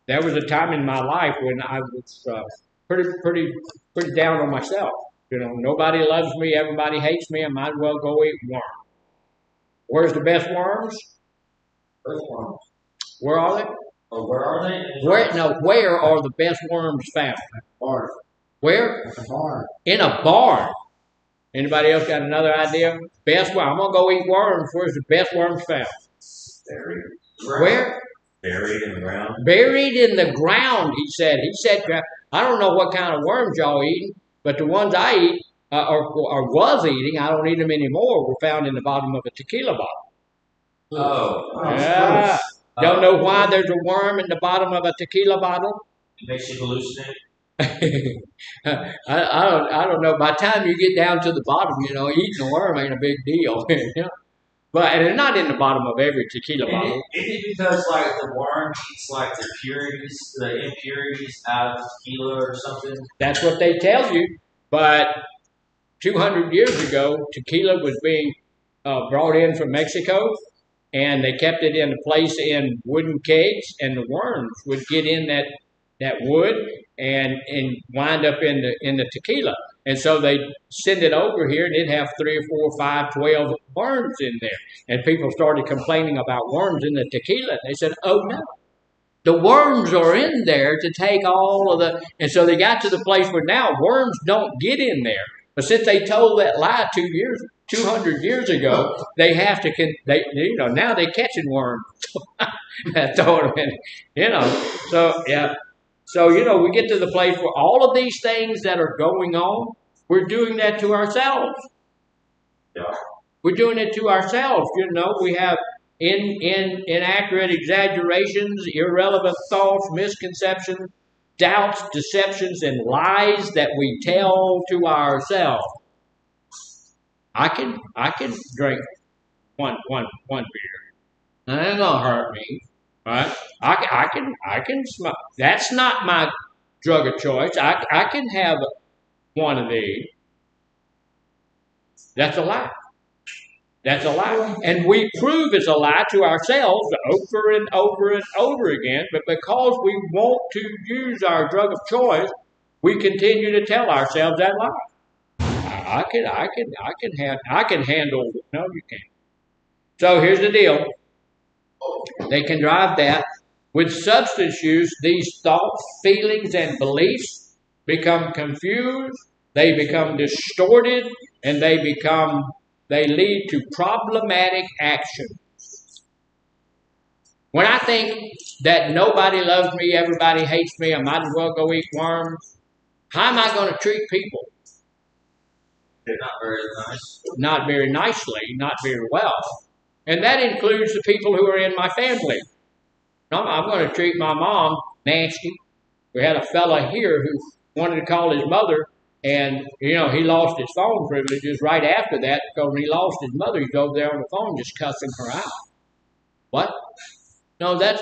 there was a time in my life when I was pretty down on myself. Nobody loves me, everybody hates me. I might as well go eat worms. Where's the best worms? Where are they? Or where are they? Where are the best worms found? Barn. Where? A barn. In a barn. Anybody else got another idea? Best worm. I'm gonna go eat worms. Where's the best worms found? Buried. Where? Buried in the ground. Buried in the ground. He said. I don't know what kind of worms y'all eating, but the ones I eat or was eating, I don't eat them anymore. Were found in the bottom of a tequila bottle. Oh. Yeah. Don't know why there's a worm in the bottom of a tequila bottle? It makes you hallucinate. I don't know. By the time you get down to the bottom, eating a worm ain't a big deal. But and it's not in the bottom of every tequila bottle. Is it because like the worm eats like the impurities out of tequila or something? That's what they tell you. But 200 years ago, tequila was being brought in from Mexico, and they kept it in a place in wooden kegs, and the worms would get in that wood and wind up in the tequila. And so they'd send it over here, and it'd have 3 or 4, 5, 12 worms in there. And people started complaining about worms in the tequila. And they said, oh, no. The worms are in there to take all of the... And so they got to the place where now worms don't get in there. But since they told that lie 200 years ago, they have to... now they're catching worms. Throwing them in, So, yeah. So, we get to the place where all of these things that are going on, we're doing that to ourselves. Yeah. We're doing it to ourselves. We have inaccurate exaggerations, irrelevant thoughts, misconceptions, doubts, deceptions, and lies that we tell to ourselves. I can drink one beer. That ain't gonna hurt me. Right? I can smoke. That's not my drug of choice. I can have one of these. That's a lie. That's a lie. And we prove it's a lie to ourselves over and over and over again. But because we want to use our drug of choice, we continue to tell ourselves that lie. I can handle. No, you can't. So here's the deal. They can drive that. With substance use, these thoughts, feelings, and beliefs become confused, they become distorted, and they lead to problematic actions. When I think that nobody loves me, everybody hates me, I might as well go eat worms, how am I going to treat people? They're not very nice. Not very nicely, not very well. And that includes the people who are in my family. I'm going to treat my mom nasty. We had a fella here who wanted to call his mother, and, he lost his phone privileges right after that because when he lost his mother, he's over there on the phone just cussing her out. What? No, that's,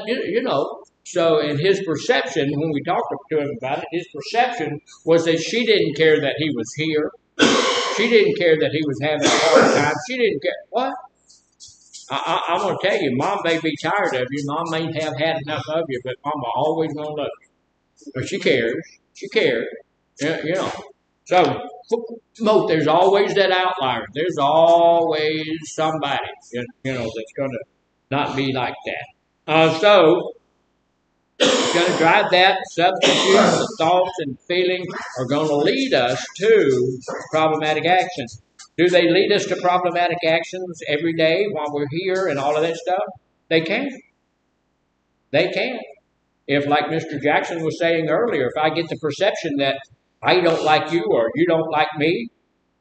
so in his perception, when we talked to him about it, his perception was that she didn't care that he was here. She didn't care that he was having a hard time. She didn't care. What? I'm going to tell you, Mom may be tired of you. Mom may have had enough of you, but Mama always going to love you. But she cares. She cares. So there's always that outlier. There's always somebody, that's going to not be like that. So, it's going to drive that. Substitutes, thoughts, and feelings are going to lead us to problematic actions. Do they lead us to problematic actions every day while we're here and all of that stuff? They can. They can. If, like Mr. Jackson was saying earlier, if I get the perception that I don't like you or you don't like me,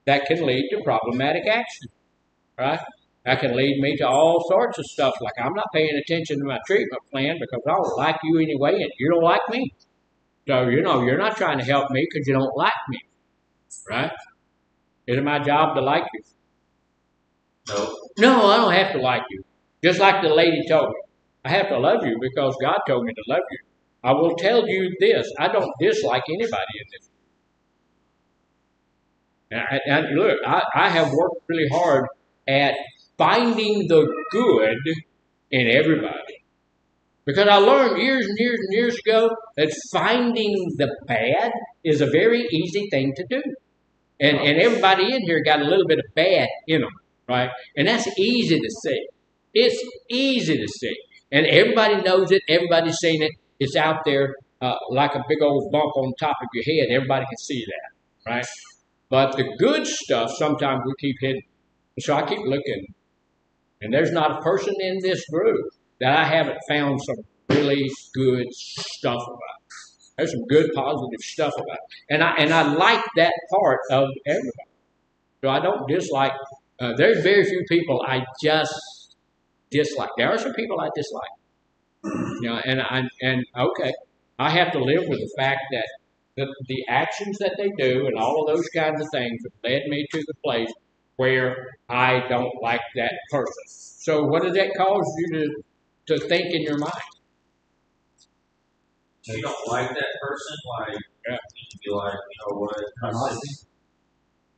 that can lead to problematic action, right? That can lead me to all sorts of stuff, like I'm not paying attention to my treatment plan because I don't like you anyway and you don't like me. So, you're not trying to help me because you don't like me, right? Is it my job to like you? No. No, I don't have to like you. Just like the lady told me. I have to love you because God told me to love you. I will tell you this. I don't dislike anybody in this. And look, I have worked really hard at finding the good in everybody. Because I learned years and years and years ago that finding the bad is a very easy thing to do. And everybody in here got a little bit of bad in them, right? And that's easy to see. It's easy to see. And everybody knows it. Everybody's seen it. It's out there like a big old bump on top of your head. Everybody can see that, right? But the good stuff, sometimes we keep hidden. So I keep looking. And there's not a person in this group that I haven't found some really good stuff about. There's some good positive stuff about it. And I like that part of everybody. So I don't dislike. There's very few people I just dislike. There are some people I dislike. And okay, I have to live with the fact that the actions that they do and all of those kinds of things have led me to the place where I don't like that person. So what does that cause you to think in your mind? You don't like that person, like, Yeah. you can be like, what,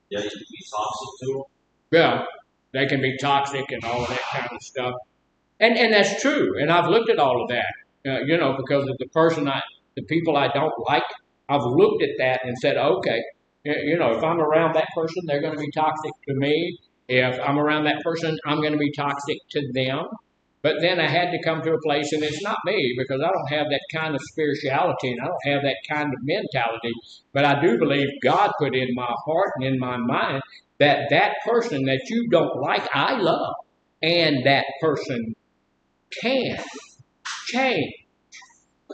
yeah, you can be toxic to them. Yeah, they can be toxic and all of that kind of stuff. And that's true. And I've looked at all of that, because of the people I don't like, I've looked at that and said, okay, if I'm around that person, they're going to be toxic to me. If I'm around that person, I'm going to be toxic to them. But then I had to come to a place, and it's not me, because I don't have that kind of spirituality, and I don't have that kind of mentality. But I do believe God put in my heart and in my mind that person that you don't like, I love. And that person can change.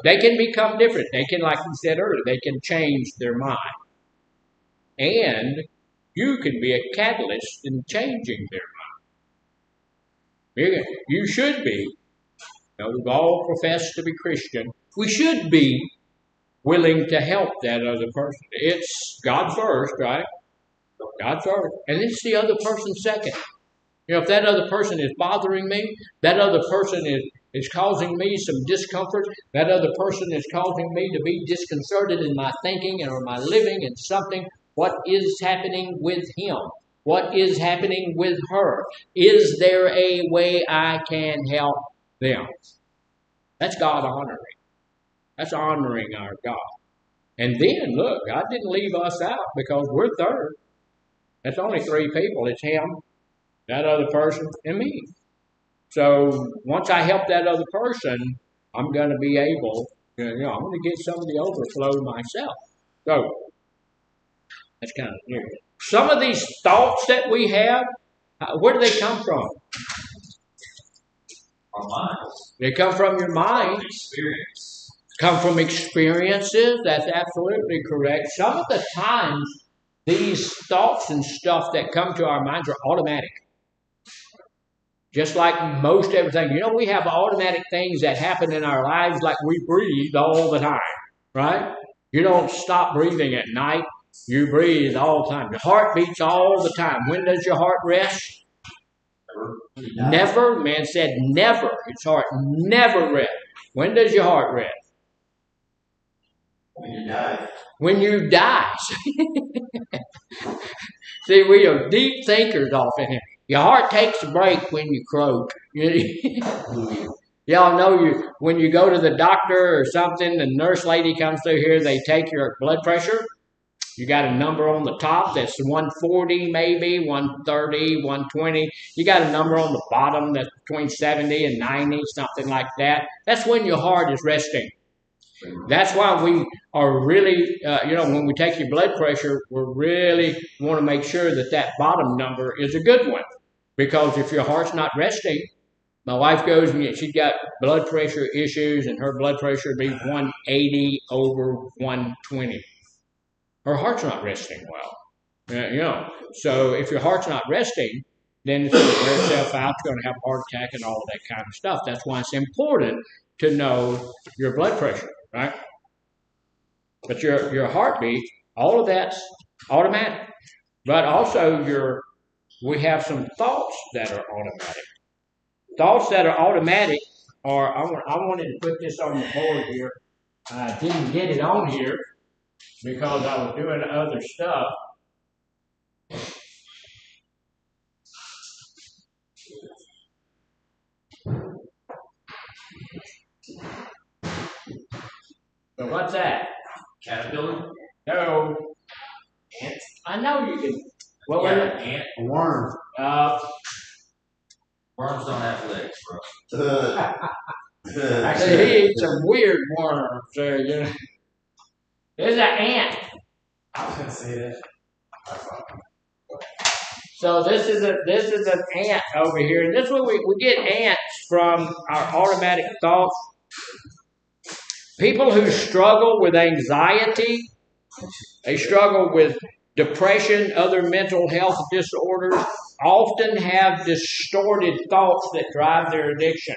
They can become different. They can, like we said earlier, they can change their mind. And you can be a catalyst in changing their mind. You should be. We've all professed to be Christian. We should be willing to help that other person. It's God first, right? God first. And it's the other person second. If that other person is bothering me, that other person is causing me some discomfort, that other person is causing me to be disconcerted in my thinking or my living and something, what is happening with him? What is happening with her? Is there a way I can help them? That's God honoring. That's honoring our God. And then, look, God didn't leave us out because we're third. That's only three people. It's him, that other person, and me. So once I help that other person, I'm going to be able, I'm going to get some of the overflow myself. So that's kind of weird. Some of these thoughts that we have, where do they come from? Our minds. They come from your mind. Experience. Come from experiences. That's absolutely correct. Some of the times, these thoughts and stuff that come to our minds are automatic. Just like most everything. We have automatic things that happen in our lives like we breathe all the time, right? You don't stop breathing at night. You breathe all the time. Your heart beats all the time. When does your heart rest? Never. Man said never. Its heart never rests. When does your heart rest? When you die. When you die. See, we are deep thinkers off in here. Your heart takes a break when you croak. Y'all know when you go to the doctor or something, the nurse lady comes through here, they take your blood pressure. You got a number on the top that's 140, maybe 130, 120. You got a number on the bottom that's between 70 and 90, something like that. That's when your heart is resting. That's why we are really, when we take your blood pressure, we really want to make sure that that bottom number is a good one. Because if your heart's not resting, my wife goes and she's got blood pressure issues, and her blood pressure would be 180 over 120. Her heart's not resting well. So if your heart's not resting, then it's going to wear itself out. It's going to have a heart attack and all of that kind of stuff. That's why it's important to know your blood pressure, right? But your heartbeat, all of that's automatic. But also we have some thoughts that are automatic. Thoughts that are automatic are, I wanted to put this on the board here. I didn't get it on here because I was doing other stuff. So what's that? Caterpillar? No. Ant? I know you can. What was it? Ant. A worm. Worms don't have legs, bro. Actually, he eats some weird worms. There's an ant. I was gonna say that. So this is an ant over here. And this is where we get ants from our automatic thoughts. People who struggle with anxiety, they struggle with depression, other mental health disorders, often have distorted thoughts that drive their addiction.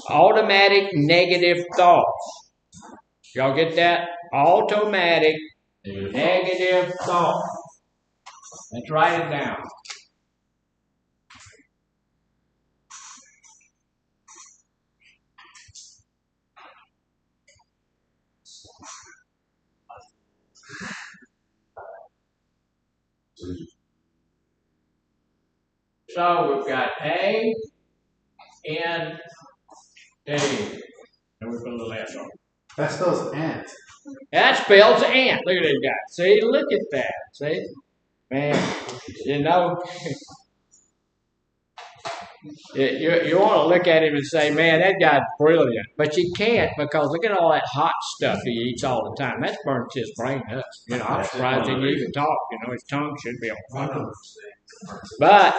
Automatic negative thoughts. Y'all get that? Automatic negative thoughts. Let's write it down. So we've got A, N, A. And we put a little S on it. That spells ant. That spells ant. Look at this guy. See, look at that. See? Man, you want to look at him and say, man, that guy's brilliant. But you can't, because look at all that hot stuff he eats all the time. That's burnt his brain up. I'm surprised he can even talk. His tongue should be on fire. But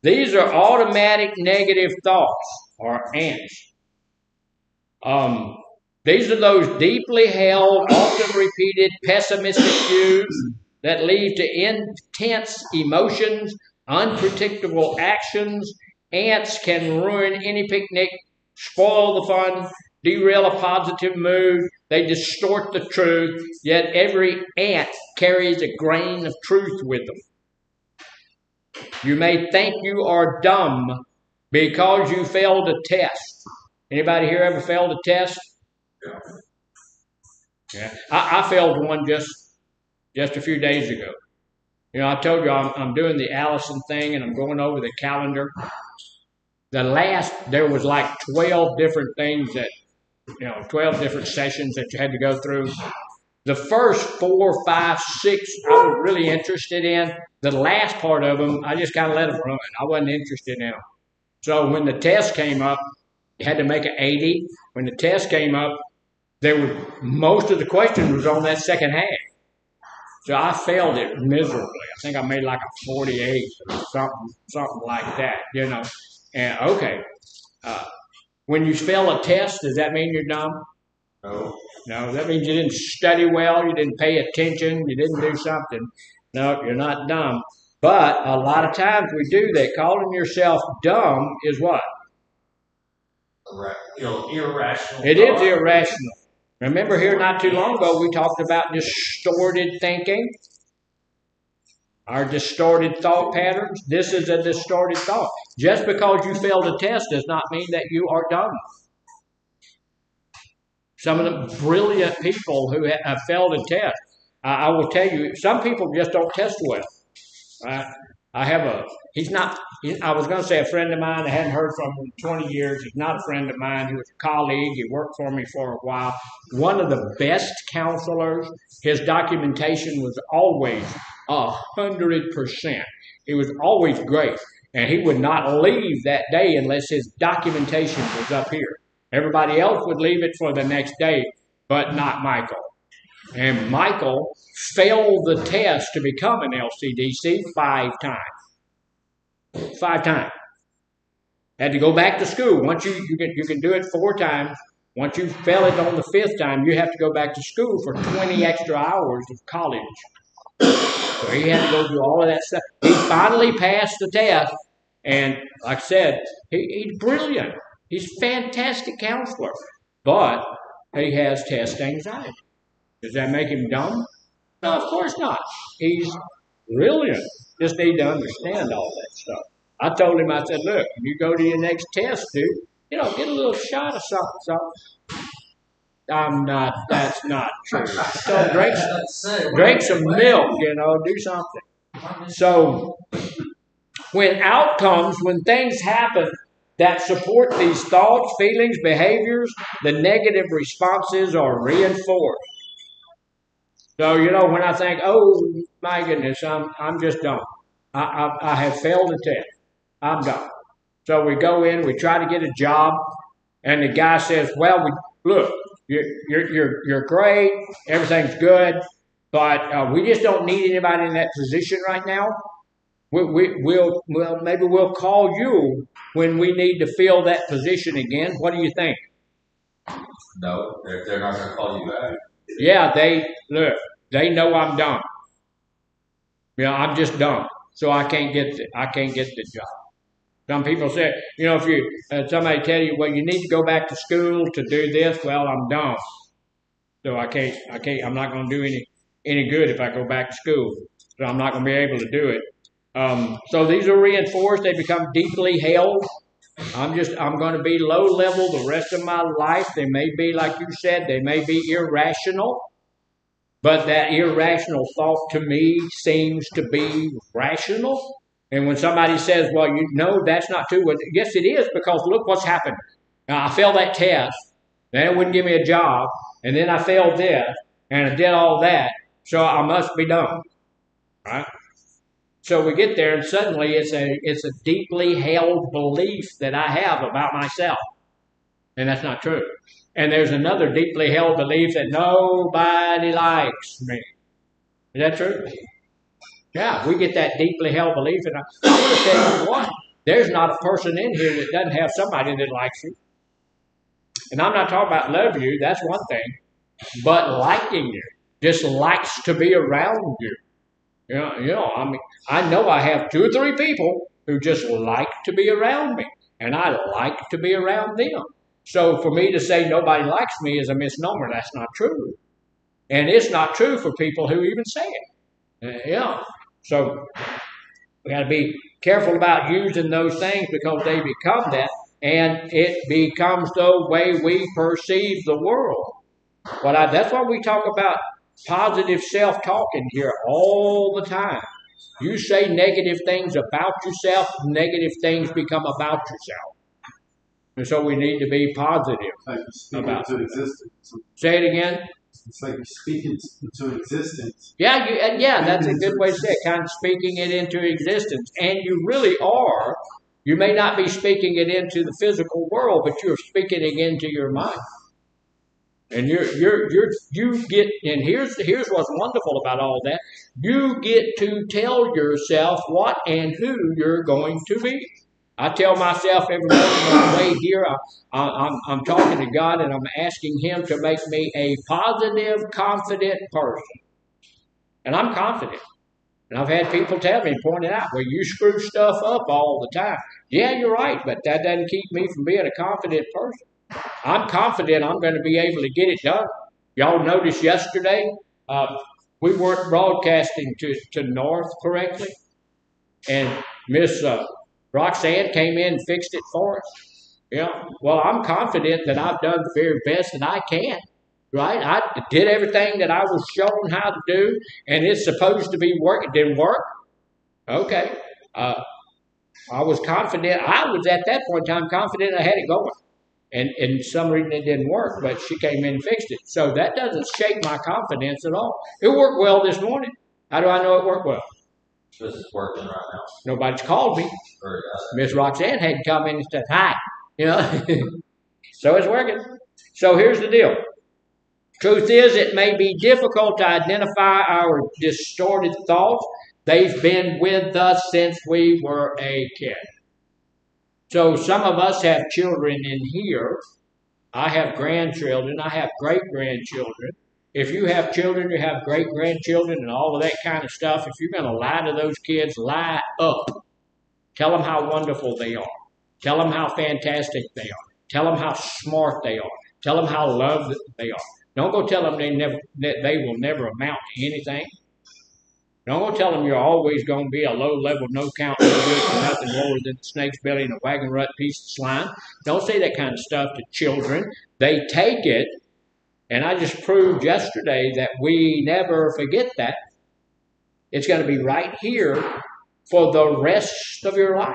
these are automatic negative thoughts, or ants. These are those deeply held, often repeated, pessimistic views that lead to intense emotions, unpredictable actions. Ants can ruin any picnic, spoil the fun, derail a positive mood. They distort the truth, yet every ant carries a grain of truth with them. You may think you are dumb because you failed a test. Anybody here ever failed a test? Yeah. I failed one just a few days ago. I told you I'm doing the Allison thing, and I'm going over the calendar. There was like 12 different things 12 different sessions that you had to go through. The first 4, 5, 6, I was really interested in. The last part of them, I just kind of let them run. I wasn't interested in them. So when the test came up, you had to make an 80. When the test came up, most of the questions was on that second half. So I failed it miserably. I think I made like a 48 or something like that, And okay, when you fail a test, does that mean you're dumb? No, that means you didn't study well, you didn't pay attention, you didn't do something. No, you're not dumb. But a lot of times we do that. Calling yourself dumb is what? Irrational. It is irrational. Remember here not too long ago we talked about distorted thinking. Our distorted thought patterns. This is a distorted thought. Just because you failed a test does not mean that you are dumb. Some of the brilliant people who have failed a test, I will tell you, some people just don't test well. Right? he's not, I was going to say a friend of mine. I hadn't heard from him in 20 years. He's not a friend of mine. He was a colleague. He worked for me for a while. One of the best counselors. His documentation was always 100%. It was always great. And he would not leave that day unless his documentation was up here. Everybody else would leave it for the next day, but not Michael. And Michael failed the test to become an LCDC 5 times. 5 times. Had to go back to school. Once you can do it 4 times. Once you fail it on the 5th time, you have to go back to school for 20 extra hours of college. So he had to go through all of that stuff. He finally passed the test, and like I said, he's brilliant. He's a fantastic counselor, but he has test anxiety. Does that make him dumb? No, of course not. He's brilliant. Just need to understand all that stuff. I told him, I said, look, when you go to your next test, dude, get a little shot of something. That's not true. So drink some milk, do something. So when things happen that support these thoughts, feelings, behaviors, the negative responses are reinforced. So, when I think, oh, my goodness, I'm just done. I have failed the test. I'm done. So we go in, we try to get a job, and the guy says, well, look, you're great, everything's good, but we just don't need anybody in that position right now. Maybe we'll call you when we need to fill that position again. What do you think? No, they're not going to call you back. Yeah, they know I'm done. I'm just done. So I can't get the job. Some people say, if somebody tell you, well, you need to go back to school to do this, well, I'm done. So I'm not going to do any good if I go back to school. So I'm not going to be able to do it. So these are reinforced. They become deeply held. I'm going to be low level the rest of my life. They may be, like you said, they may be irrational. But that irrational thought to me seems to be rational. And when somebody says, well, that's not true. Well, yes, it is, because look what's happened. Now, I failed that test. Then it wouldn't give me a job. And then I failed this. And I did all that. So I must be done. Right? So we get there, and suddenly it's a deeply held belief that I have about myself. And that's not true. And there's another deeply held belief that nobody likes me. Is that true? Yeah, we get that deeply held belief. And I want to tell you what, there's not a person in here that doesn't have somebody that likes you. And I'm not talking about love you, that's one thing. But liking you, just likes to be around you. I know I have 2 or 3 people who just like to be around me. And I like to be around them. So for me to say nobody likes me is a misnomer. That's not true. And it's not true for people who even say it. So we got to be careful about using those things, because they become that, and it becomes the way we perceive the world. That's why we talk about positive self-talk in here all the time. You say negative things about yourself, negative things become about yourself. And so we need to be positive about it. Existence. Say it again. It's like you're speaking into existence. Yeah, that's a good way to say it. Kind of speaking it into existence, and you really are. You may not be speaking it into the physical world, but you're speaking it into your mind. And you get, and here's what's wonderful about all that. You get to tell yourself what and who you're going to be. I tell myself every morning on the way here, I'm talking to God, and I'm asking Him to make me a positive, confident person. And I'm confident. And I've had people tell me, point it out, well, you screw stuff up all the time. Yeah, you're right, but that doesn't keep me from being a confident person. I'm confident I'm going to be able to get it done. Y'all noticed yesterday, we weren't broadcasting to North correctly. And Miss Roxanne came in and fixed it for us. Well, I'm confident that I've done the very best that I can. Right? I did everything that I was shown how to do, and it's supposed to be working. It didn't work? Okay. I was confident. I was at that point in time confident I had it going. And some reason it didn't work, but she came in and fixed it. So that doesn't shake my confidence at all. It worked well this morning. How do I know it worked well? This is working right now. Nobody's called me. Miss Roxanne hadn't come in and said hi. You know, so it's working. So here's the deal. Truth is, it may be difficult to identify our distorted thoughts. They've been with us since we were a kid. So some of us have children in here. I have grandchildren. I have great-grandchildren. If you have children, you have great-grandchildren and all of that kind of stuff. If you're going to lie to those kids, lie up. Tell them how wonderful they are. Tell them how fantastic they are. Tell them how smart they are. Tell them how loved they are. Don't go tell them they will never amount to anything. Don't go tell them you're always going to be a low-level, no-count, no good for nothing lower than a snake's belly and a wagon rut piece of slime. Don't say that kind of stuff to children. They take it, and I just proved yesterday that we never forget that. It's going to be right here for the rest of your life.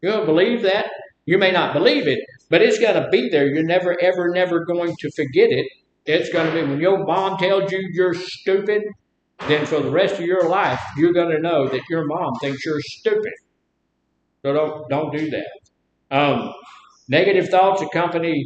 You don't believe that? You may not believe it, but it's going to be there. You're never, ever, never going to forget it. It's going to be when your mom tells you you're stupid, then for the rest of your life, you're going to know that your mom thinks you're stupid. So don't do that. Negative thoughts accompany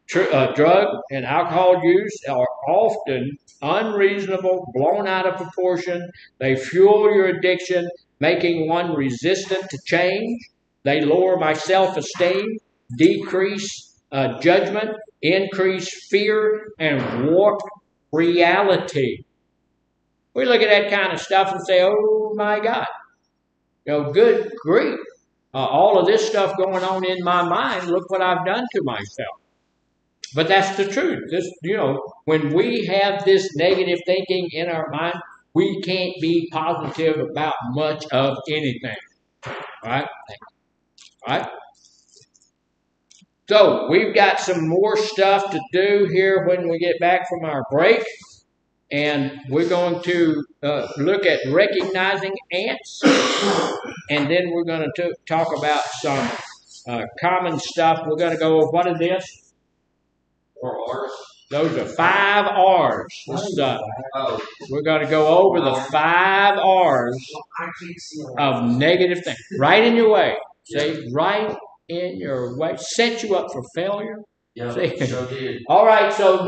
drug and alcohol use are often unreasonable, blown out of proportion. They fuel your addiction, making one resistant to change. They lower my self-esteem, decrease judgment, increase fear, and warp reality. We look at that kind of stuff and say, oh my God, good grief. All of this stuff going on in my mind, look what I've done to myself. But that's the truth. When we have this negative thinking in our mind, we can't be positive about much of anything. All right? All right? So we've got some more stuff to do here when we get back from our break. And we're going to look at recognizing ants. And then we're going to talk about some common stuff. We're going to go over, what is this? 4 R's. Those are 5 R's. We're going to go over the 5 R's of negative things. Right in your way. See, right in your way. Set you up for failure. Yeah, sure did. All right, so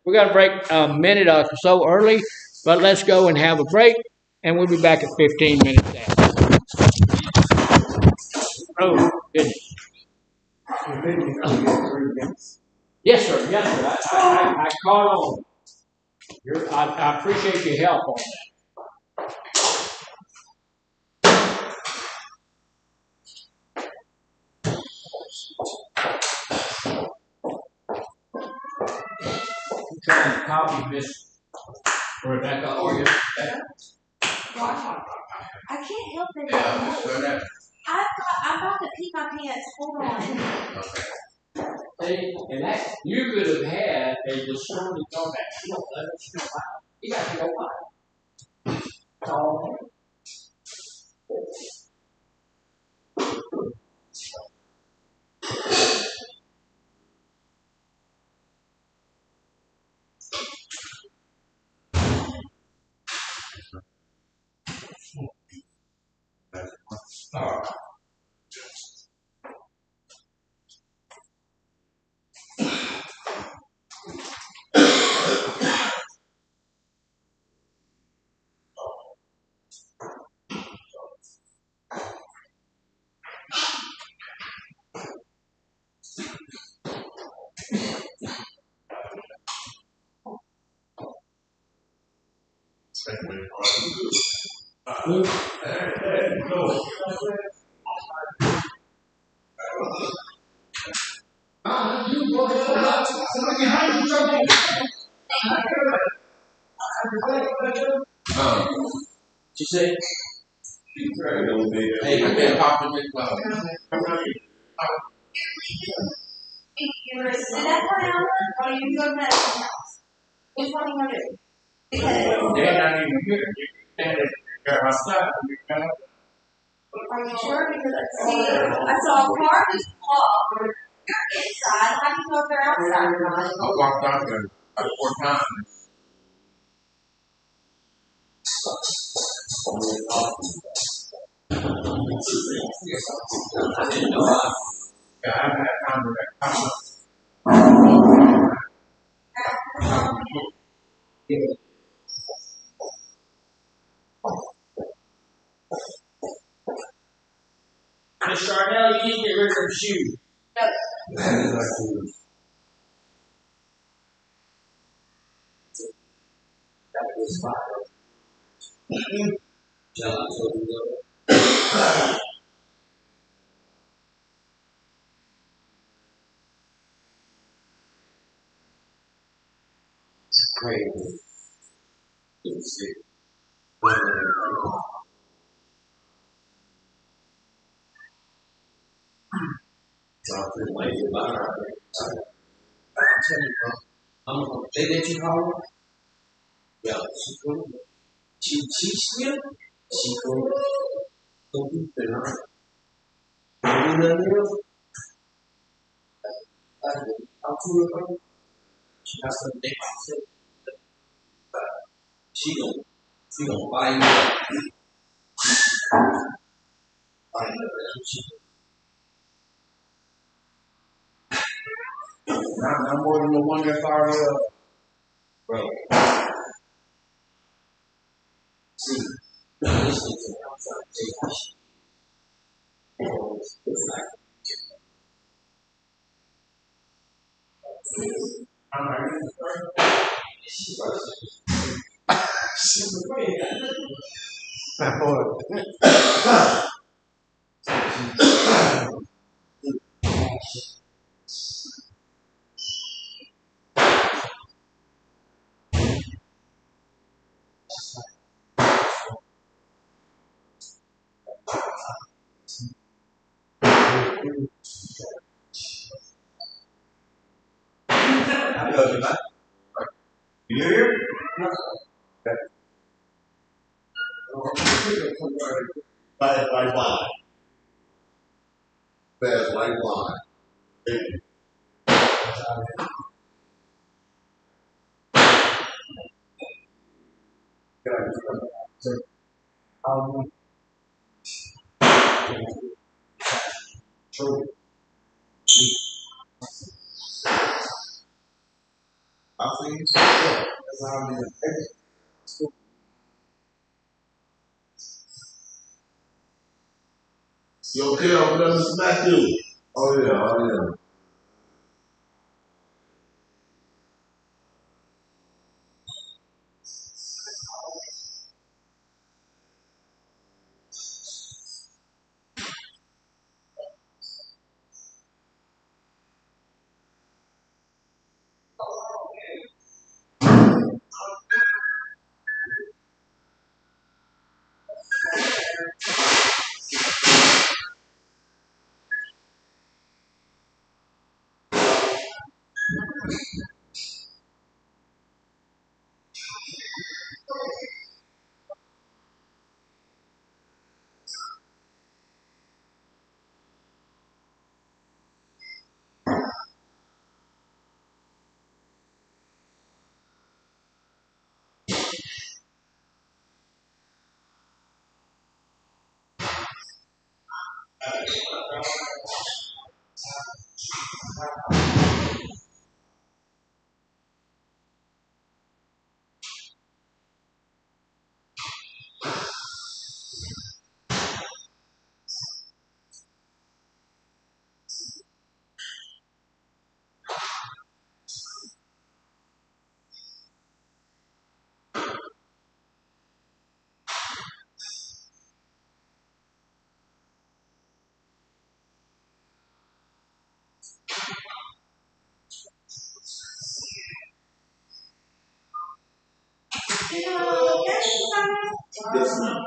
we're going to break a minute or so early, but let's go and have a break, and we'll be back at 15 minutes after. Oh, goodness. Yes, sir. Yes, sir. I caught on. I appreciate your help on that. I'm trying to copy this, Rebecca. Are you? I can't help it. Yeah, I'm about to pee my pants. Hold on. See, and that you could have had a discerning comeback. You don't let us know why. You got to go why. That's all. All right. You say? Hey, you been popping this cloud. You're sit that down, or you go to the house. Which one do you want to do? Because They're not even here. You standing there outside. Are you sure? Because see, I saw a car just pull off. You're inside. How do you know if they're outside or not? I walked out there like 4 times. Yeah, I've had time with that car. Miss Charnel, you need to get rid of her shoe. That is like, that was fire. John, so you crazy. You see. When something like about our I tell you, bro, I'm gonna say that you how yeah, she cool. She still she cool. Don't be there. You know what I'm cool. She has some big shit. She gonna buy you. Buy you. Not more than the one that's already bro. See, now this is outside take. It's like I'm not even she was she was great. That boy. I love you, man. You hear? Fast like wine. Fast like wine. True. I see. That's how it is. You okay over there, Mr. Matthew? Oh yeah, oh yeah. Yes, ma'am.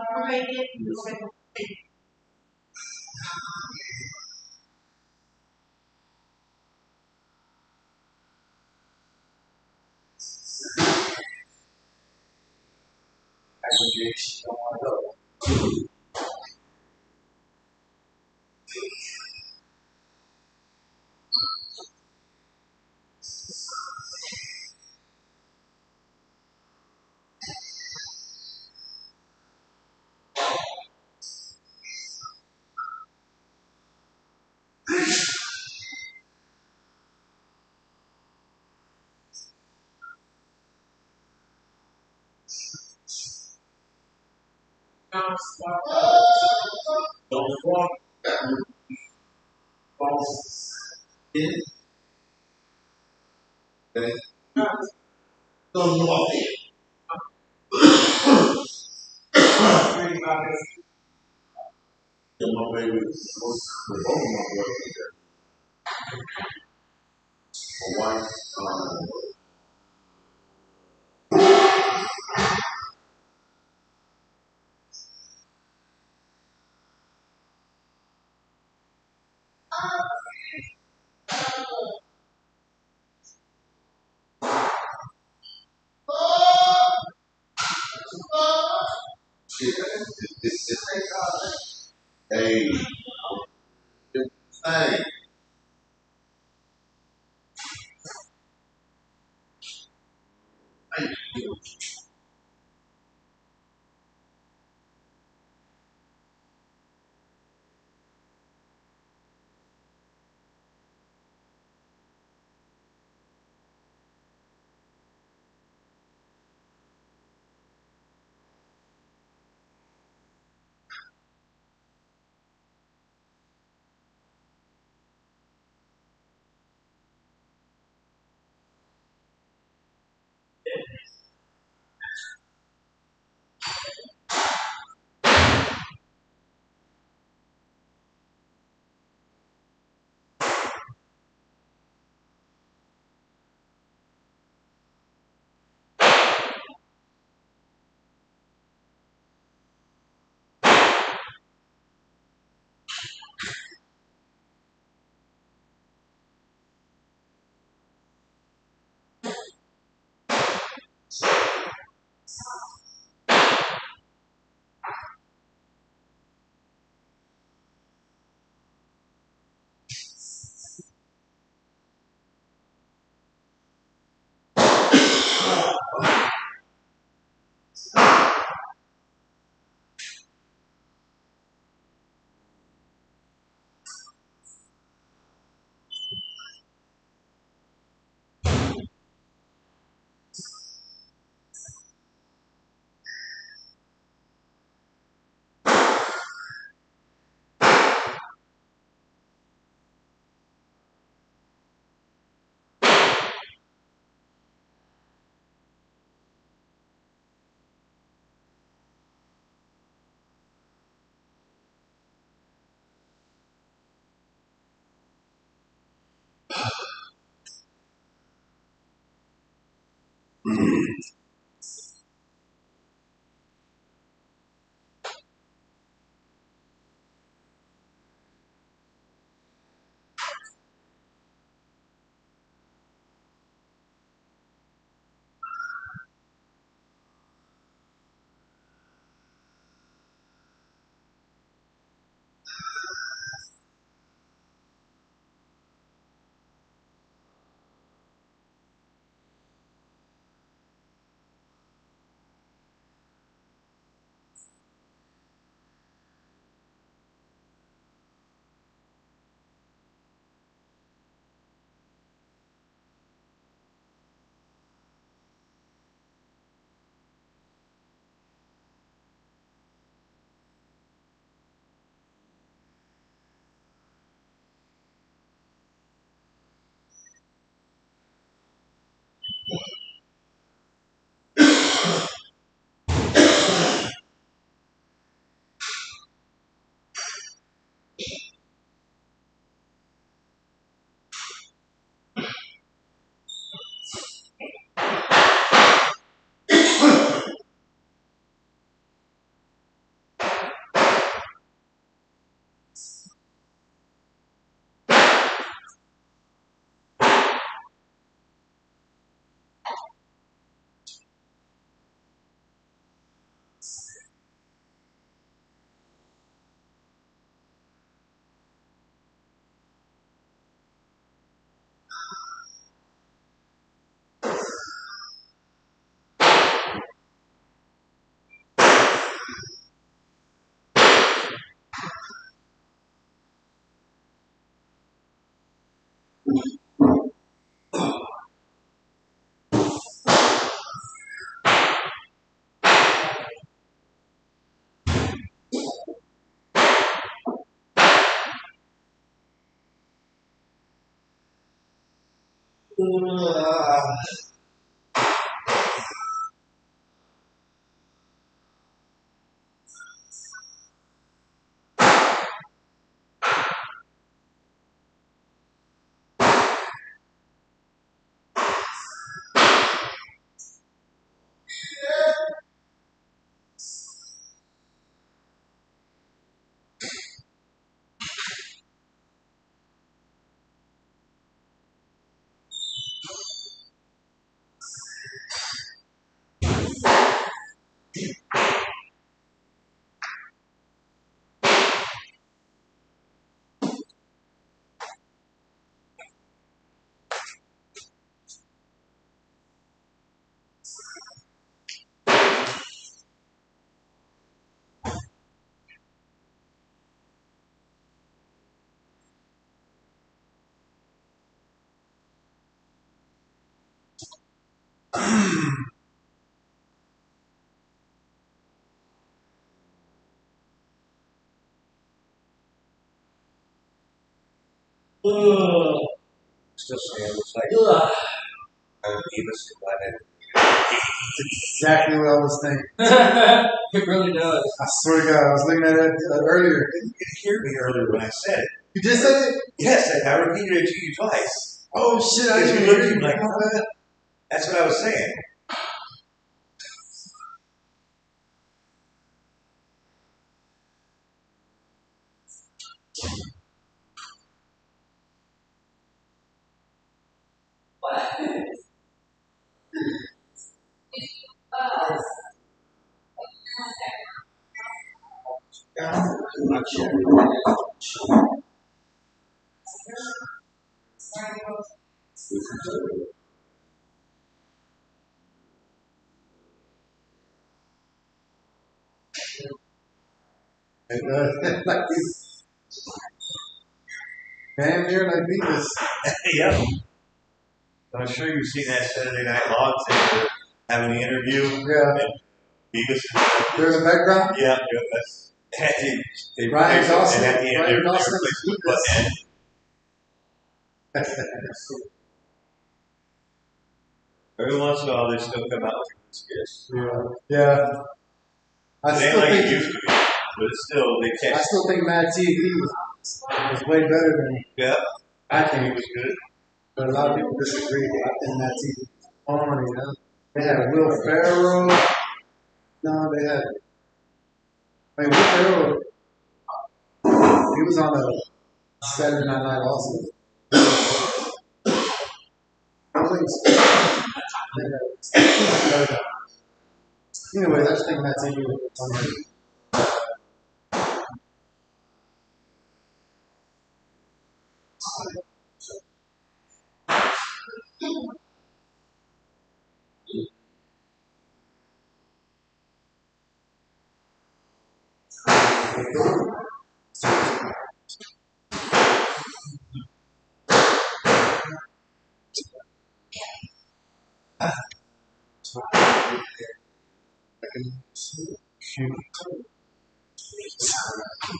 Aggregation. Don't walk false. Okay. Don't walk in. And my baby was with both of my boys there. My wife, hey, hey, Still saying it looks like Davis is glad that. That's exactly what I was thinking. It really does. I swear to God, I was looking at it earlier. You could hear me earlier when I said it. You just said it? Yes, I repeated it to you twice. Oh shit, I Because didn't you hear looked you. at me like, what? That's what I was saying. I'm sure. Like damn near like Beavis. Yep. I'm sure you've seen that Saturday Night Live thing having the interview. Yeah. And Beavis. There's a background. Yeah, that's. They Ryan replaced it, Dawson. and at the end, Ryan they Dawson. replaced it with Butt End. Every once in a while, they still come out with skits. Yeah. I It ain't still like think it used to be, but it's still, they I catch. still think Mad TV was way better than Yeah, I I think it think. was good. But a lot of people disagree. I think Mad TV was funny, you know. They had Will Ferrell. No, they had. I mean, Will Ferrell. He was on a Saturday Night Live also. I think so. Anyways, I just think Mad TV was funny.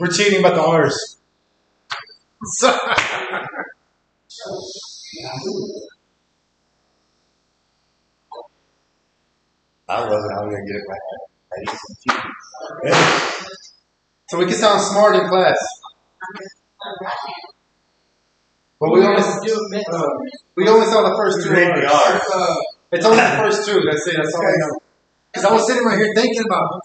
We're cheating about the R's. I wasn't, I was going to get it back. I need some TV. So we can sound smart in class. But we only saw the first two. Read the R. It's only the first two. That's it. That's all I know. Because I was sitting right here thinking about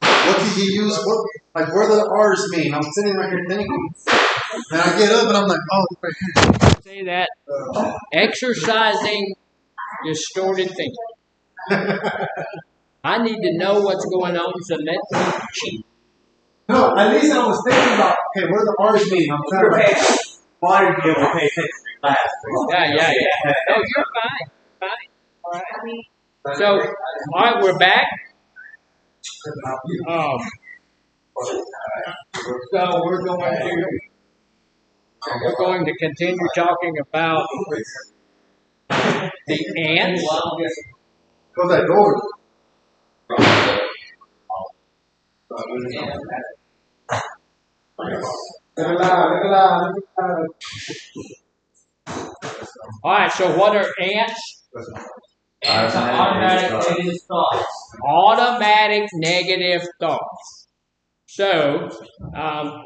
what did he use? What like where the R's mean? I'm sitting right here thinking, and I get up and I'm like, oh, right here. Say that exercising distorted thinking. I need to know what's going on so let me cheat. No, at least I was thinking about, okay, what do the R's mean? I'm trying to like, Why did you be able to pay attention to class? Yeah. No, you're fine. All right. So, all right, we're back. So we're going to continue talking about the ants. close that door. Look at All right, so what are ants? Automatic negative thoughts. Automatic negative thoughts. So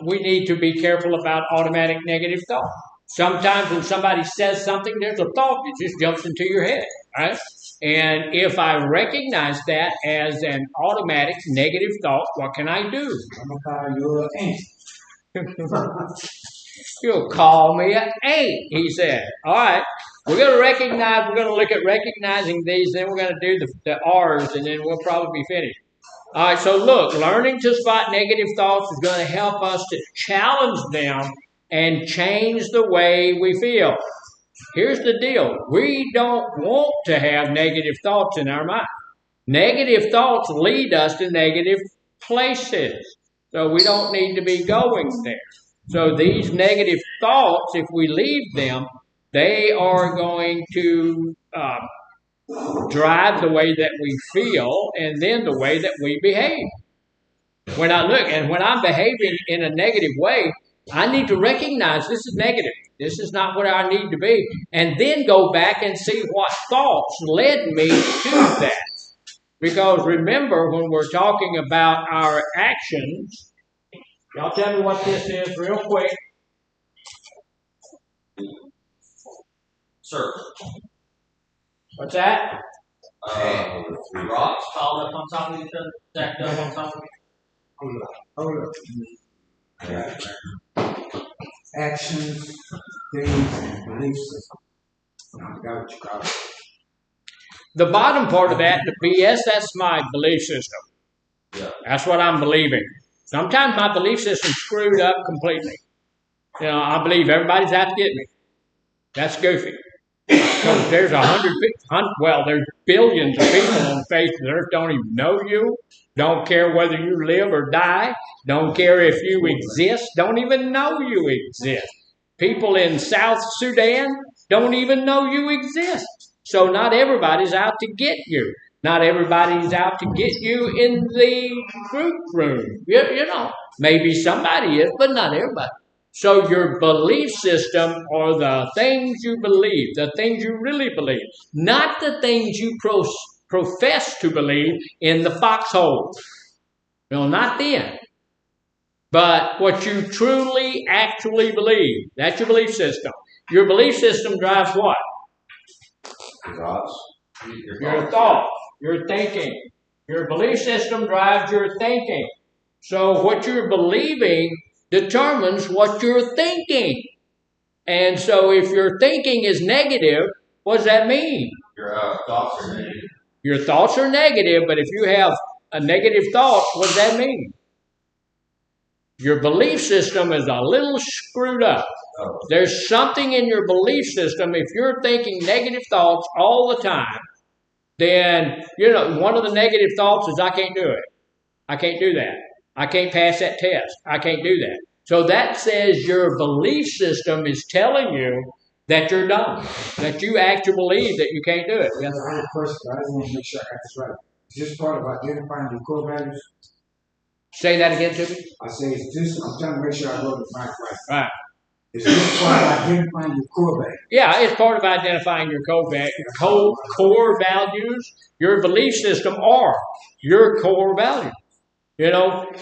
we need to be careful about automatic negative thought. Sometimes when somebody says something, there's a thought that just jumps into your head, right? And if I recognize that as an automatic negative thought, what can I do? I'm gonna call you an ant. You'll call me an ain't, he said. All right. We're going to look at recognizing these, then we're going to do the R's, and then we'll probably be finished. All right, so look, learning to spot negative thoughts is going to help us to challenge them and change the way we feel. Here's the deal. We don't want to have negative thoughts in our mind. Negative thoughts lead us to negative places. So we don't need to be going there. So these negative thoughts, if we leave them, they are going to drive the way that we feel and then the way that we behave. When I'm behaving in a negative way, I need to recognize this is negative. This is not what I need to be. And then go back and see what thoughts led me to that. Because remember, when we're talking about our actions, y'all tell me what this is real quick. Sir. What's that? Rocks piled up on top of each other, stacked up on top of each Hold up. Actions, things, and belief system. I forgot what you call it. The bottom part of that, the BS, that's my belief system. Yeah. That's what I'm believing. Sometimes my belief system's screwed up completely. I believe everybody's out to get me. That's goofy. Because there's there's billions of people on the face of the earth don't even know you, don't care whether you live or die, don't care if you exist, don't even know you exist. People in South Sudan don't even know you exist. So not everybody's out to get you. Not everybody's out to get you in the fruit room. Maybe somebody is, but not everybody. So your belief system are the things you believe, the things you really believe, not the things you profess to believe in the foxhole. Not them. But what you truly, actually believe. That's your belief system. Your belief system drives what? Your thoughts, your thinking. Your belief system drives your thinking. So what you're believing determines what you're thinking. And so if your thinking is negative, what does that mean? Your thoughts are negative. Your thoughts are negative, but if you have a negative thought, what does that mean? Your belief system is a little screwed up. There's something in your belief system. If you're thinking negative thoughts all the time, then, one of the negative thoughts is, I can't do it. I can't do that. I can't pass that test. I can't do that. So that says your belief system is telling you that you're dumb, that you actually believe that you can't do it. Yes, I have a question, but I just want to make sure I got this right. Is this part of identifying your core values? Say that again to me. I say, I'm trying to make sure I wrote it right. Right. Is this part of identifying your core values? Yeah, it's part of identifying your core values. Your belief system are your core values.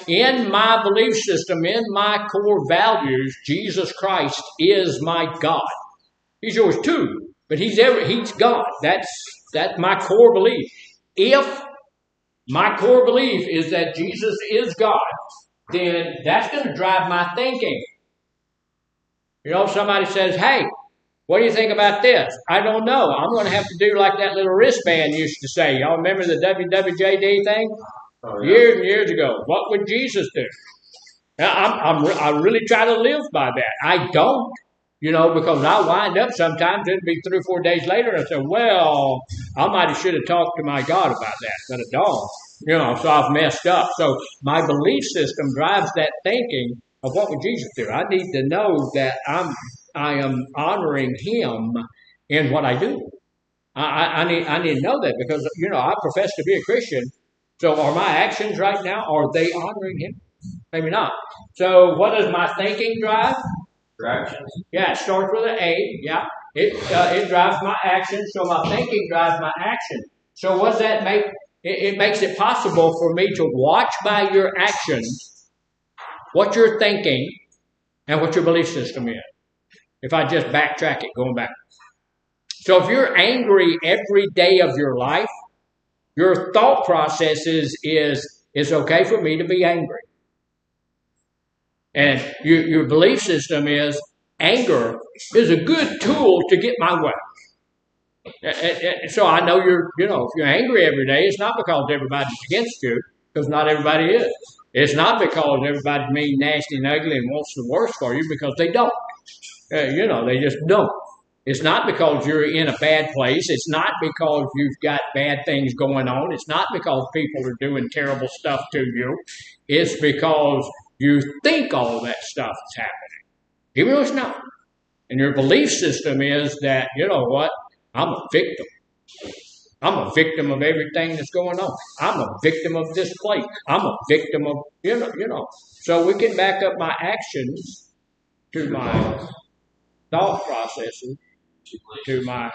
In my belief system, in my core values, Jesus Christ is my God. He's yours too, but he's God. That's my core belief. If my core belief is that Jesus is God, then that's going to drive my thinking. Somebody says, hey, what do you think about this? I don't know. I'm going to have to do like that little wristband used to say. Y'all remember the WWJD thing? Oh, yeah. Years and years ago. What would Jesus do? Now, I really try to live by that. I don't, because I wind up sometimes, it'll be 3 or 4 days later, and I say, well, I should have talked to my God about that, but I don't. So I've messed up. So my belief system drives that thinking of what would Jesus do. I need to know that I am honoring him in what I do. I need to know that because, I profess to be a Christian. So are my actions right now, are they honoring him? Maybe not. So what does my thinking drive? Your actions. Yeah, it starts with an A. Yeah. It drives my action, so my thinking drives my action. So what does that make? It makes it possible for me to watch by your actions what you're thinking and what your belief system is. If I just backtrack it, going back. So if you're angry every day of your life, your thought process is it's okay for me to be angry. And your belief system is anger is a good tool to get my way. So I know if you're angry every day, it's not because everybody's against you, because not everybody is. It's not because everybody's mean, nasty, and ugly and wants the worst for you, because they don't. They just don't. It's not because you're in a bad place. It's not because you've got bad things going on. It's not because people are doing terrible stuff to you. It's because you think all that stuff is happening, even though it's not. And your belief system is that, you know what, I'm a victim. I'm a victim of everything that's going on. I'm a victim of this place. I'm a victim of, So we can back up my actions to my thought processes, to my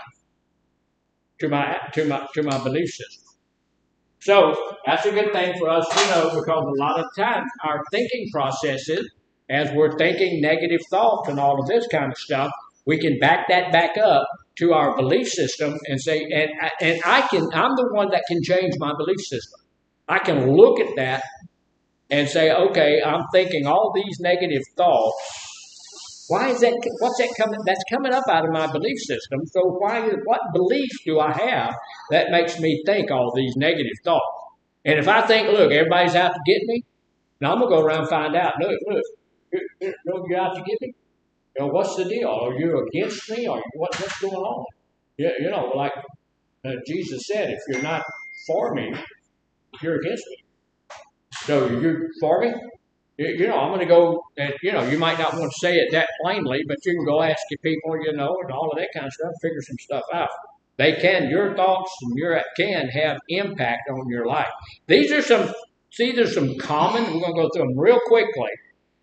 belief system. So that's a good thing for us to know, because a lot of times our thinking processes, as we're thinking negative thoughts and all of this kind of stuff, we can back that back up to our belief system and say, I'm the one that can change my belief system. I can look at that and say, okay, I'm thinking all these negative thoughts. Why is that? What's that coming? That's coming up out of my belief system. So what belief do I have that makes me think all these negative thoughts? And if I think, look, everybody's out to get me, now I'm gonna go around and find out. Look, you're out to get me. What's the deal? Are you against me? Or what's going on? Like Jesus said, if you're not for me, you're against me. So you're for me? I'm going to go, and you might not want to say it that plainly, but you can go ask your people, and all of that kind of stuff, figure some stuff out. Your thoughts and can have impact on your life. These are some common, we're going to go through them real quickly.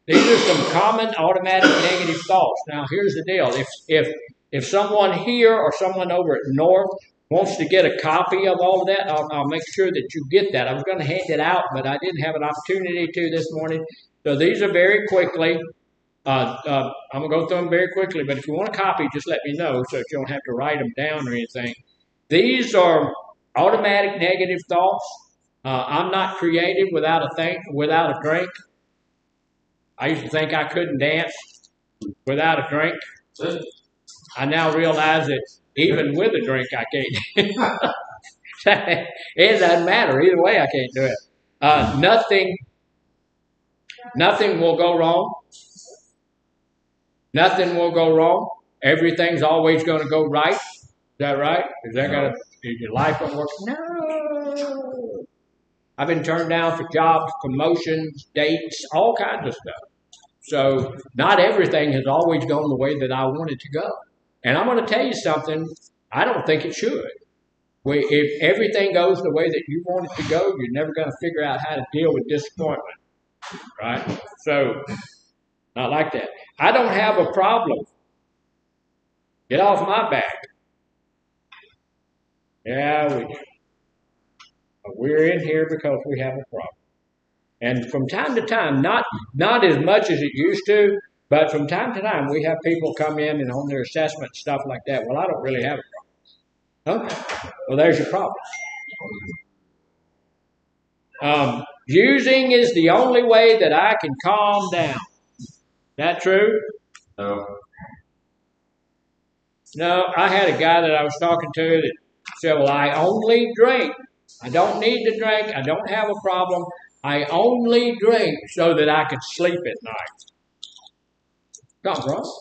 These are some common automatic negative thoughts. Now, here's the deal. If someone here or someone over at North wants to get a copy of all of that, I'll make sure that you get that. I was going to hand it out, but I didn't have an opportunity to this morning. So these are very quickly. I'm going to go through them very quickly, but if you want a copy, just let me know so that you don't have to write them down or anything. These are automatic negative thoughts. I'm not creative without a drink. I used to think I couldn't dance without a drink. I now realize that even with a drink, I can't. It doesn't matter. Either way, I can't do it. Nothing will go wrong. Nothing will go wrong. Everything's always going to go right. Is that right? Is your life going to work? No. I've been turned down for jobs, promotions, dates, all kinds of stuff. So not everything has always gone the way that I wanted to go. And I'm going to tell you something, I don't think it should. If everything goes the way that you want it to go, you're never going to figure out how to deal with disappointment. Right? So, not like that. I don't have a problem. Get off my back. Yeah, we do. But we're in here because we have a problem. And from time to time, not as much as it used to, but from time to time, we have people come in and on their assessment, stuff like that. Well, I don't really have a problem. Okay. Well, there's your problem. Using is the only way that I can calm down. That true? No. No, I had a guy that I was talking to that said, well, I only drink. I don't need to drink. I don't have a problem. I only drink so that I can sleep at night. Something wrong.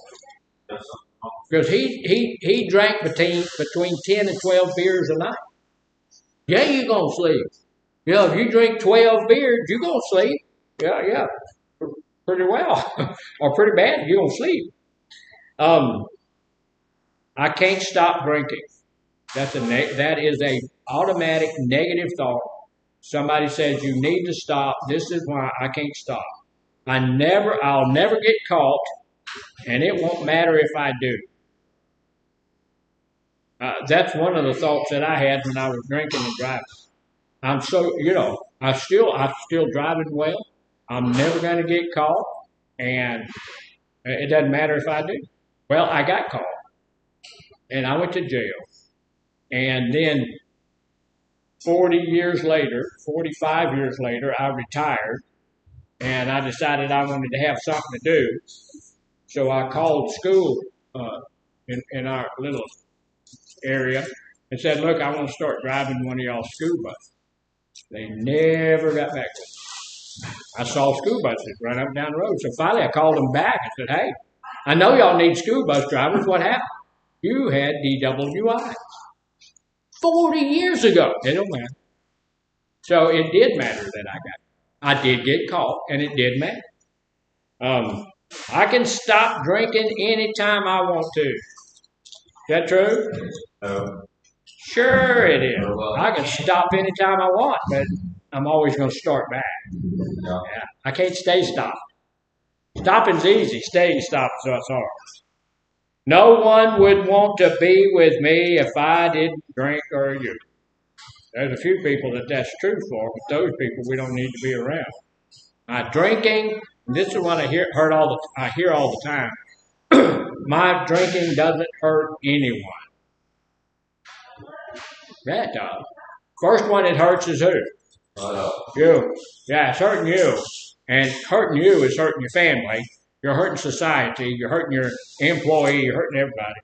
Because he drank between 10 and 12 beers a night. Yeah, you're going to sleep. If you drink 12 beers, you're going to sleep. Yeah. Pretty well. Or pretty bad, you're going to sleep. I can't stop drinking. That is a automatic negative thought. Somebody says you need to stop. This is why I can't stop. I'll never get caught, and it won't matter if I do. That's one of the thoughts that I had when I was drinking and driving. I'm so, I'm still driving well. I'm never going to get caught, and it doesn't matter if I do. Well, I got caught, and I went to jail, and then 45 years later, I retired, and I decided I wanted to have something to do. So I called school in our little area and said, "Look, I want to start driving one of y'all's school buses." They never got back to me. I saw school buses run up and down the road. So finally I called them back and said, "Hey, I know y'all need school bus drivers. What happened? You had DWI 40 years ago." It don't matter. So it did matter that I did get caught, and it did matter. I can stop drinking anytime I want to. Is that true? Sure it is. I can stop anytime I want, but I'm always going to start back. Yeah. I can't stay stopped. Stopping's easy. Staying stopped, so it's hard. No one would want to be with me if I didn't drink or use. There's a few people that's true for, but those people we don't need to be around. Drinking, this is what I hear all the time. My drinking doesn't hurt anyone. That does. First one it hurts is who? You. Yeah, it's hurting you. And hurting you is hurting your family. You're hurting society. You're hurting your employee. You're hurting everybody.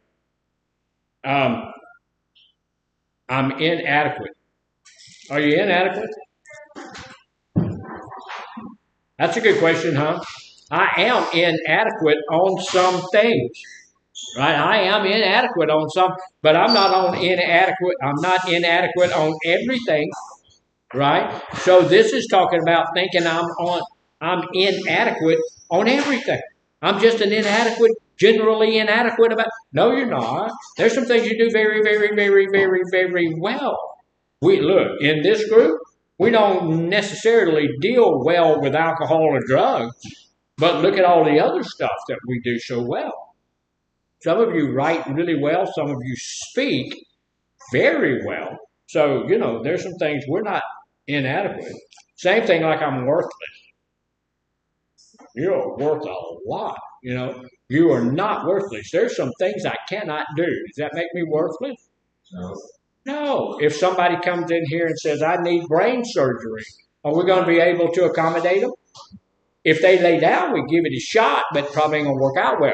I'm inadequate. Are you inadequate? That's a good question, huh? I am inadequate on some things. Right? I am inadequate on some, but I'm not inadequate on everything. Right? So this is talking about thinking I'm inadequate on everything. I'm just generally inadequate about. No, you're not. There's some things you do very, very, very, very, very well. Look, in this group, we don't necessarily deal well with alcohol or drugs, but look at all the other stuff that we do so well. Some of you write really well. Some of you speak very well. So, there's some things we're not inadequate. Same thing like I'm worthless. You're worth a lot. You are not worthless. There's some things I cannot do. Does that make me worthless? No. If somebody comes in here and says, "I need brain surgery," are we going to be able to accommodate them? If they lay down, we give it a shot, but probably ain't going to work out well.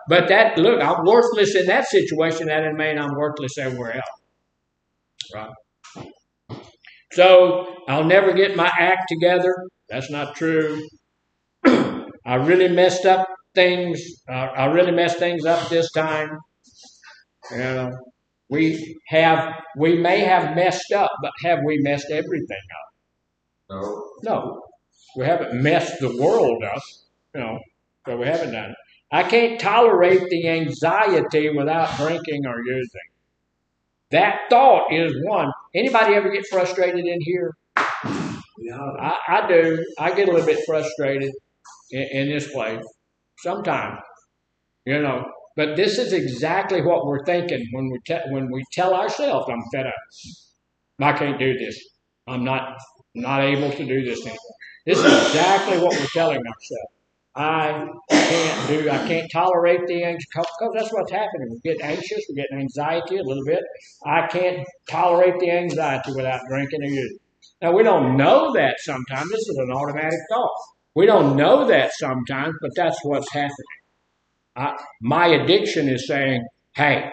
But look, I'm worthless in that situation. That doesn't mean I'm worthless everywhere else. Right? So I'll never get my act together. That's not true. I really messed things up this time. We may have messed up, but have we messed everything up? No. We haven't messed the world up, so we haven't done it. I can't tolerate the anxiety without drinking or using. That thought is one. Anybody ever get frustrated in here? Yeah. I do. I get a little bit frustrated in this place sometimes, But this is exactly what we're thinking when we tell ourselves, "I'm fed up. I can't do this. I'm not able to do this anymore." This is exactly what we're telling ourselves. I can't tolerate the anxiety, because that's what's happening. We get anxious, we get anxiety a little bit. I can't tolerate the anxiety without drinking or using. Now, we don't know that sometimes. This is an automatic thought. We don't know that sometimes, but that's what's happening. My addiction is saying, "Hey,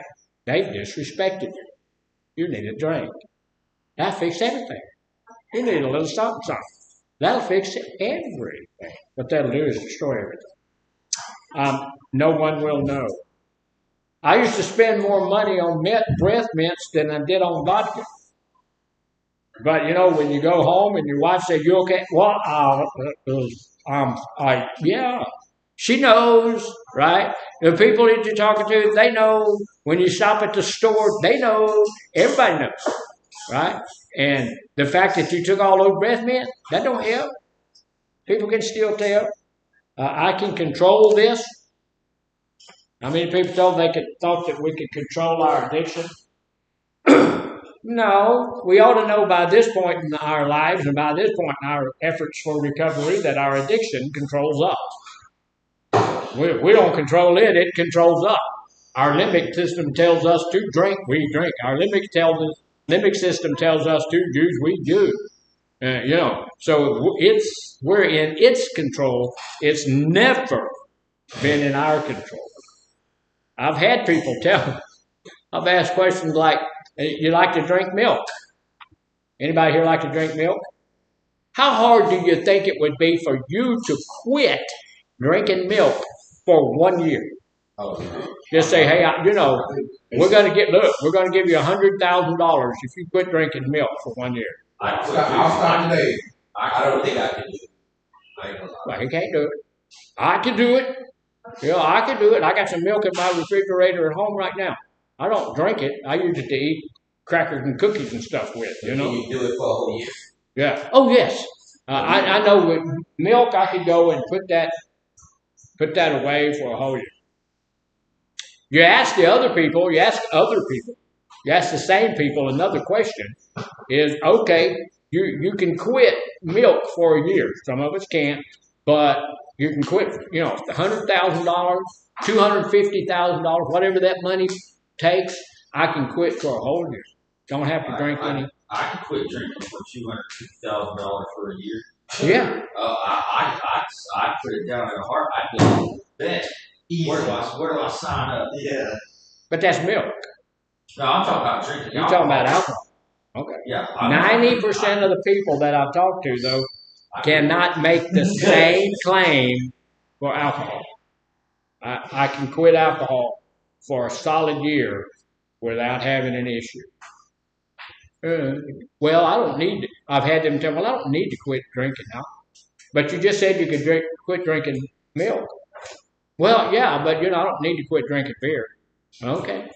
they've disrespected you. You need a drink. That'll fix everything. You need a little something. That'll fix everything. What that'll do is destroy everything." No one will know. I used to spend more money on breath mints than I did on vodka. But when you go home and your wife says, "You okay?" Well, yeah. She knows, right? The people that you're talking to, they know. When you shop at the store, they know. Everybody knows, right? And the fact that you took all those breath mints, that don't help. People can still tell. I can control this. How many people thought that we could control our addiction? No, we ought to know by this point in our lives and by this point in our efforts for recovery that our addiction controls us. We don't control it, it controls us. Our limbic system tells us to drink, we drink. Our limbic system tells us to juice, we juice. So we're in its control. It's never been in our control. I've had people I've asked questions like, you like to drink milk? Anybody here like to drink milk? How hard do you think it would be for you to quit drinking milk for 1 year? Just say, hey, we're going to give you $100,000 if you quit drinking milk for 1 year. I'll start today. I don't think I can do it. Well, he can't do it. I can do it. I can do it. I got some milk in my refrigerator at home right now. I don't drink it. I use it to eat crackers and cookies and stuff with, Can you do it for a whole year? Yeah. Oh, yes. I know with milk I could go and put that away for a whole year. You ask other people, you ask the same people another question is, okay, you can quit milk for a year. Some of us can't, but you can quit, $100,000, $250,000, whatever that money takes, I can quit for a whole year. Don't have to drink any. I can quit drinking for $250,000 for a year. Yeah. I put it down in a heart. I can bet. Where do I sign up? Yeah. But that's milk. No, I'm talking about drinking. You're talking about alcohol. Okay. Yeah. 90% of the people that I've talked to, though, cannot make the same claim for alcohol. I can quit alcohol for a solid year without having an issue. Well, I don't need to. I've had them tell me, well, I don't need to quit drinking now. But you just said you could quit drinking milk. Well, yeah, but I don't need to quit drinking beer. Okay.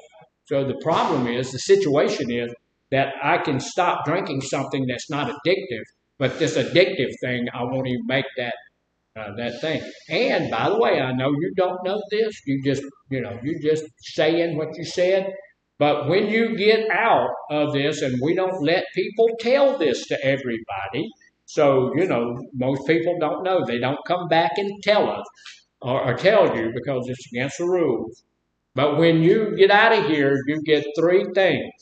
So the problem is, the situation is that I can stop drinking something that's not addictive, but this addictive thing, I won't even make that thing. And by the way, I know you don't know this. You just saying what you said. But when you get out of this, and we don't let people tell this to everybody, so, most people don't know. They don't come back and tell us or tell you because it's against the rules. But when you get out of here, you get 3 things.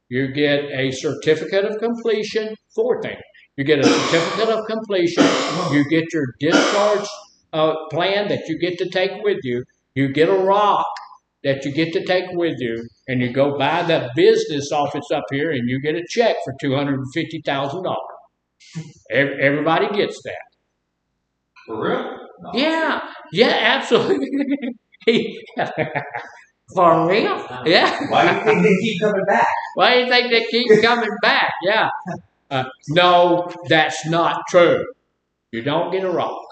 You get a certificate of completion, 4 things. You get a certificate of completion. You get your discharge plan that you get to take with you. You get a rock that you get to take with you, and you go by the business office up here, and you get a check for $250,000. Everybody gets that. For real? No. Yeah, absolutely. For real? Yeah. Why do you think they keep coming back? Why do you think they keep coming back? Yeah. No, that's not true. You don't get a rock.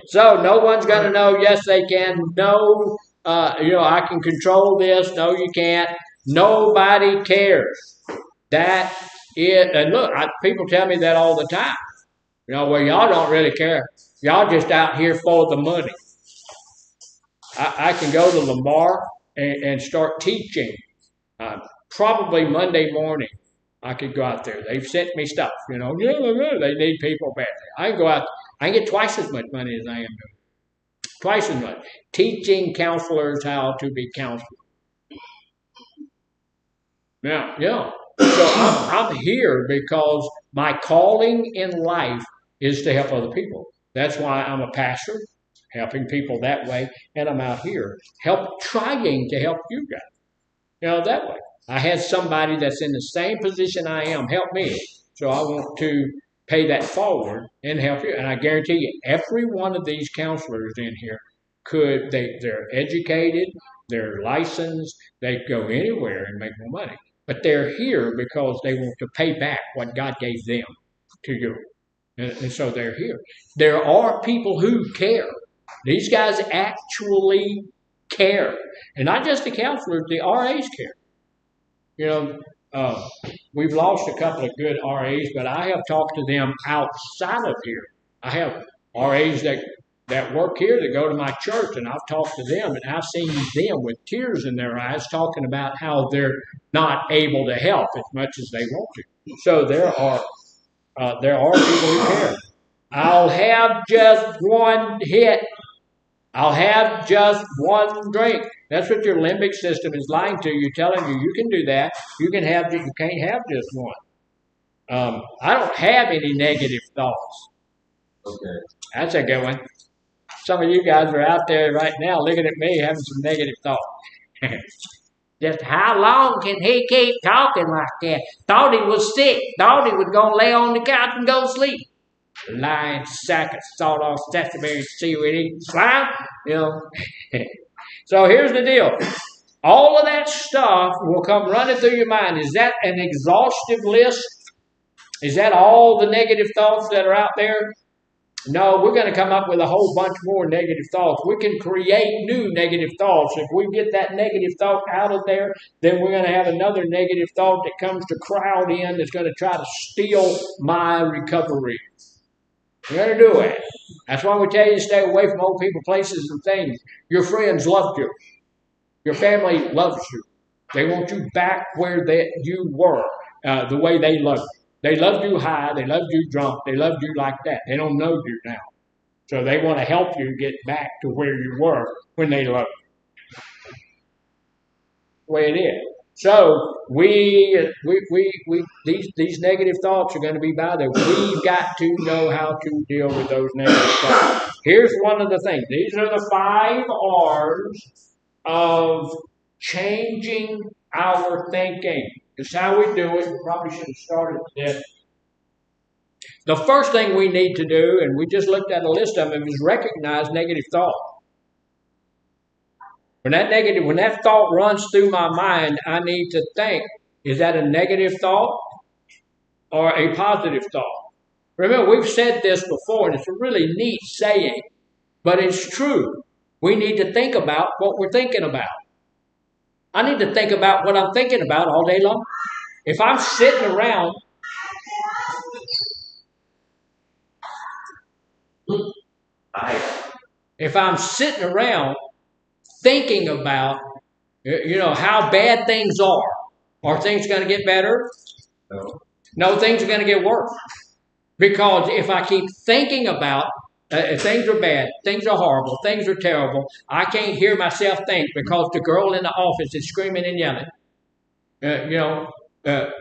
So no one's going to know, yes, they can. No, I can control this. No, you can't. Nobody cares. That is, and look, people tell me that all the time. Well, y'all don't really care. Y'all just out here for the money. I can go to Lamar and start teaching. Probably Monday morning, I could go out there. They've sent me stuff, they need people badly. I can go out. I can get twice as much money as I am doing. Twice as much. Teaching counselors how to be counselors. Now, so I'm here because my calling in life is to help other people. That's why I'm a pastor, helping people that way, and I'm out here trying to help you guys. That way. I had somebody that's in the same position I am help me, so I want to pay that forward and help you. And I guarantee you, every one of these counselors in here they're educated, they're licensed, they go anywhere and make more money. But they're here because they want to pay back what God gave them to you. And so they're here. There are people who care. These guys actually care. And not just the counselors, the RAs care. We've lost a couple of good RAs, but I have talked to them outside of here. I have RAs that that work here that go to my church, and I've talked to them, and I've seen them with tears in their eyes talking about how they're not able to help as much as they want to. So there are people who care. I'll have just one hit. I'll have just one drink. That's what your limbic system is lying to you, telling you can do that. You can't have just one. I don't have any negative thoughts. Okay. That's a good one. Some of you guys are out there right now looking at me having some negative thoughts. Just how long can he keep talking like that? Thought he was sick. Thought he was going to lay on the couch and go to sleep. Lying sack of sawdust, sesame, seaweed, slime. You know. So here's the deal. All of that stuff will come running through your mind. Is that an exhaustive list? Is that all the negative thoughts that are out there? No, we're going to come up with a whole bunch more negative thoughts. We can create new negative thoughts. If we get that negative thought out of there, then we're going to have another negative thought that comes to crowd in that's going to try to steal my recovery. We're going to do it. That's why we tell you to stay away from old people, places, and things. Your friends loved you. Your family loves you. They want you back where you were, the way they loved you. They loved you high. They loved you drunk. They loved you like that. They don't know you now. So they want to help you get back to where you were when they loved you. The way it is. So these negative thoughts are going to be by there. We've got to know how to deal with those negative thoughts. Here's one of the things. These are the 5 R's of changing our thinking. It's how we do it. We probably should have started this. The first thing we need to do, and we just looked at a list of them, is recognize negative thought. When that thought runs through my mind, I need to think, is that a negative thought or a positive thought? Remember, we've said this before, and it's a really neat saying, but it's true. We need to think about what we're thinking about. I need to think about what I'm thinking about all day long. If I'm sitting around, thinking about, how bad things are things going to get better? No, things are going to get worse. Because if I keep thinking about things are bad, things are horrible, things are terrible, I can't hear myself think because the girl in the office is screaming and yelling.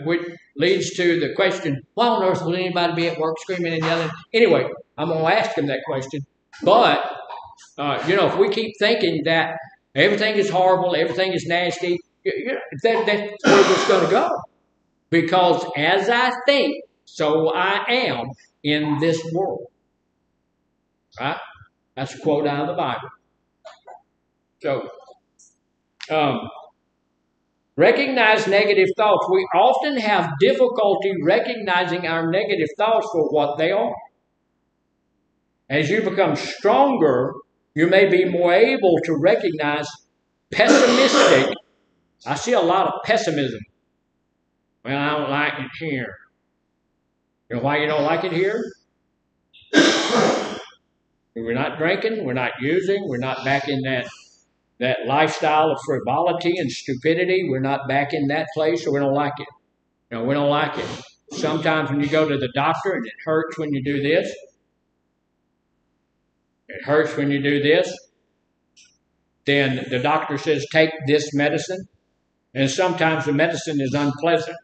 Which leads to the question, why on earth would anybody be at work screaming and yelling? Anyway, I'm going to ask him that question. But, if we keep thinking that everything is horrible, everything is nasty, that's where it's going to go. Because as I think, so I am in this world. Right? That's a quote out of the Bible. So, recognize negative thoughts. We often have difficulty recognizing our negative thoughts for what they are. As you become stronger, you may be more able to recognize pessimistic. I see a lot of pessimism. Well, I don't like it here. You know why you don't like it here? We're not drinking, we're not using, we're not back in that lifestyle of frivolity and stupidity. We're not back in that place, so we don't like it. We don't like it. Sometimes when you go to the doctor and it hurts when you do this. It hurts when you do this. Then the doctor says, take this medicine. And sometimes the medicine is unpleasant.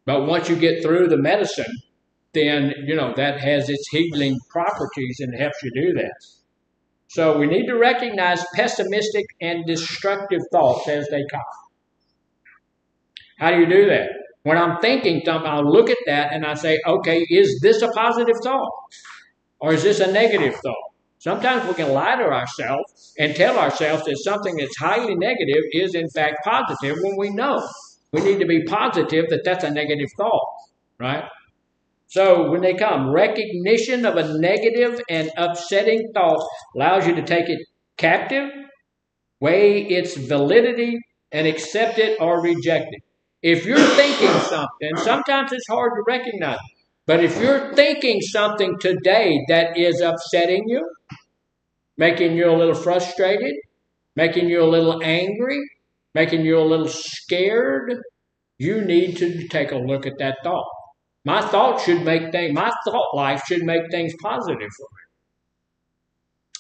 But once you get through the medicine, then, that has its healing properties and helps you do that. So we need to recognize pessimistic and destructive thoughts as they come. How do you do that? When I'm thinking something, I'll look at that and I say, okay, is this a positive thought? Or is this a negative thought? Sometimes we can lie to ourselves and tell ourselves that something that's highly negative is in fact positive when we know. We need to be positive that that's a negative thought, right? So when they come, recognition of a negative and upsetting thought allows you to take it captive, weigh its validity, and accept it or reject it. If you're thinking something, sometimes it's hard to recognize. But if you're thinking something today that is upsetting you, making you a little frustrated, making you a little angry, making you a little scared, you need to take a look at that thought. My thought life should make things positive for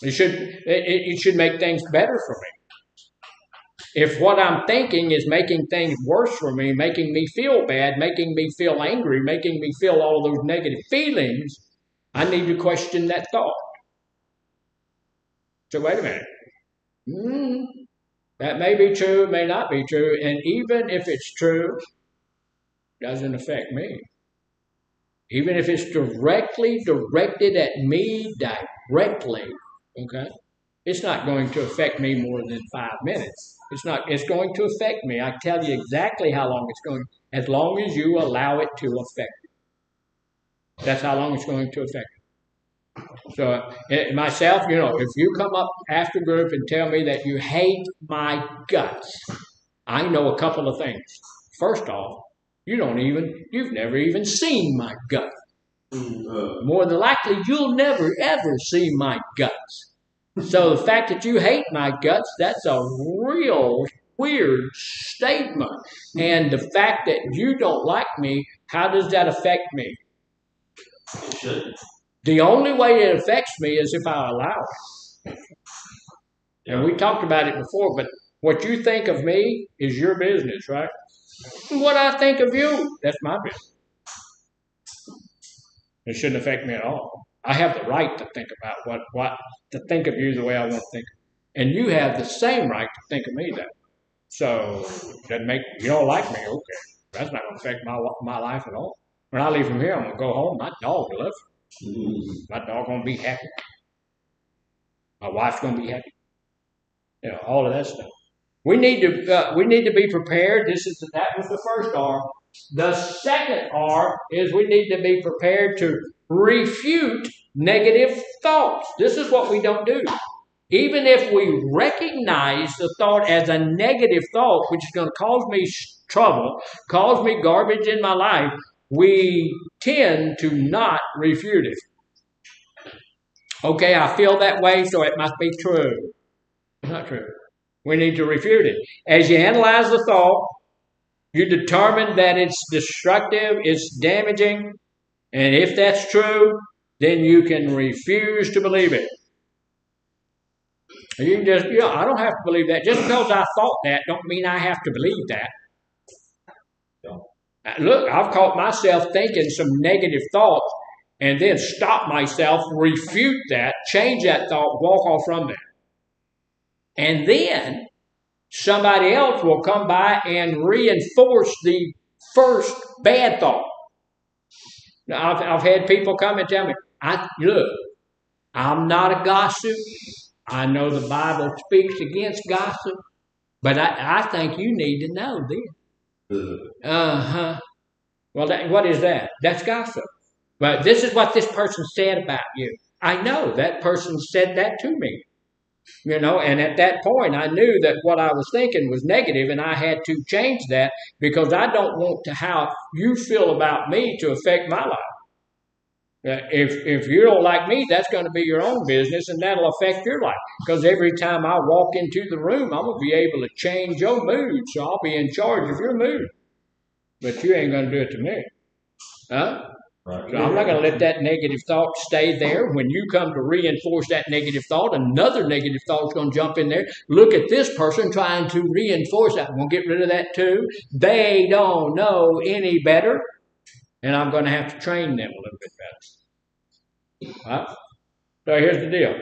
me. It should make things better for me. If what I'm thinking is making things worse for me, making me feel bad, making me feel angry, making me feel all of those negative feelings, I need to question that thought. So wait a minute. That may be true, may not be true, and even if it's true, it doesn't affect me. Even if it's directly directed at me directly, okay? It's not going to affect me more than 5 minutes. It's going to affect me. I tell you exactly how long it's going, as long as you allow it to affect you. That's how long it's going to affect you. So myself, if you come up after group and tell me that you hate my guts, I know a couple of things. First off, you've never even seen my gut. More than likely, you'll never ever see my guts. So the fact that you hate my guts, that's a real weird statement. And the fact that you don't like me, how does that affect me? It shouldn't. The only way it affects me is if I allow it. And we talked about it before, but what you think of me is your business, right? What I think of you, that's my business. It shouldn't affect me at all. I have the right to think about to think of you the way I want to think. And you have the same right to think of me that way. So you don't like me, okay. That's not going to affect my life at all. When I leave from here, I'm going to go home. My dog will love me. My dog going to be happy. My wife's going to be happy. All of that stuff. We need to be prepared. That was the first R. The second R is we need to be prepared to refute negative thoughts. This is what we don't do. Even if we recognize the thought as a negative thought, which is going to cause me trouble, cause me garbage in my life, we tend to not refute it. Okay, I feel that way, so it must be true. It's not true. We need to refute it. As you analyze the thought, you determine that it's destructive, it's damaging, and if that's true, then you can refuse to believe it. You can just, I don't have to believe that. Just because I thought that don't mean I have to believe that. Look, I've caught myself thinking some negative thoughts and then stop myself, refute that, change that thought, walk off from that. And then somebody else will come by and reinforce the first bad thought. Now, I've had people come and tell me, look, I'm not a gossip. I know the Bible speaks against gossip, but I think you need to know this. Well, what is that? That's gossip. But this is what this person said about you. I know that person said that to me. And at that point, I knew that what I was thinking was negative, and I had to change that because I don't want how you feel about me to affect my life. If you don't like me, that's going to be your own business, and that'll affect your life. Because every time I walk into the room, I'm going to be able to change your mood, so I'll be in charge of your mood. But you ain't going to do it to me. Huh? Right. So I'm not going to let that negative thought stay there. When you come to reinforce that negative thought, another negative thought is going to jump in there. Look at this person trying to reinforce that. I'm going to get rid of that too. They don't know any better. And I'm going to have to train them a little bit better. Right? So here's the deal.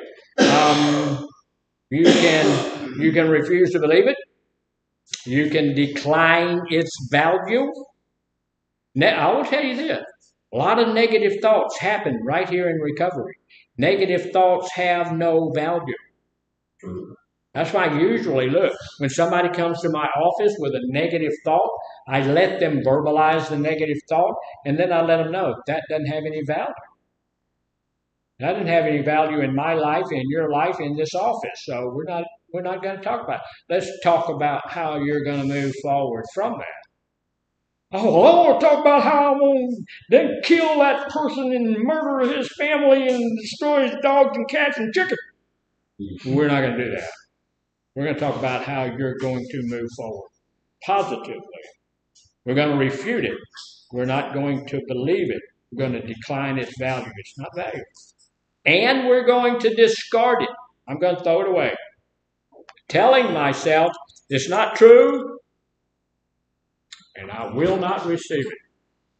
You can refuse to believe it. You can decline its value. Now, I will tell you this. A lot of negative thoughts happen right here in recovery. Negative thoughts have no value. That's why I usually look. When somebody comes to my office with a negative thought, I let them verbalize the negative thought, and then I let them know that doesn't have any value. That doesn't have any value in my life, in your life, in this office. So we're not going to talk about it. Let's talk about how you're going to move forward from that. Oh, I want to talk about how I'm going to then kill that person and murder his family and destroy his dogs and cats and chickens. We're not going to do that. We're going to talk about how you're going to move forward positively. We're going to refute it. We're not going to believe it. We're going to decline its value. It's not valuable. And we're going to discard it. I'm going to throw it away. Telling myself it's not true, and I will not receive it.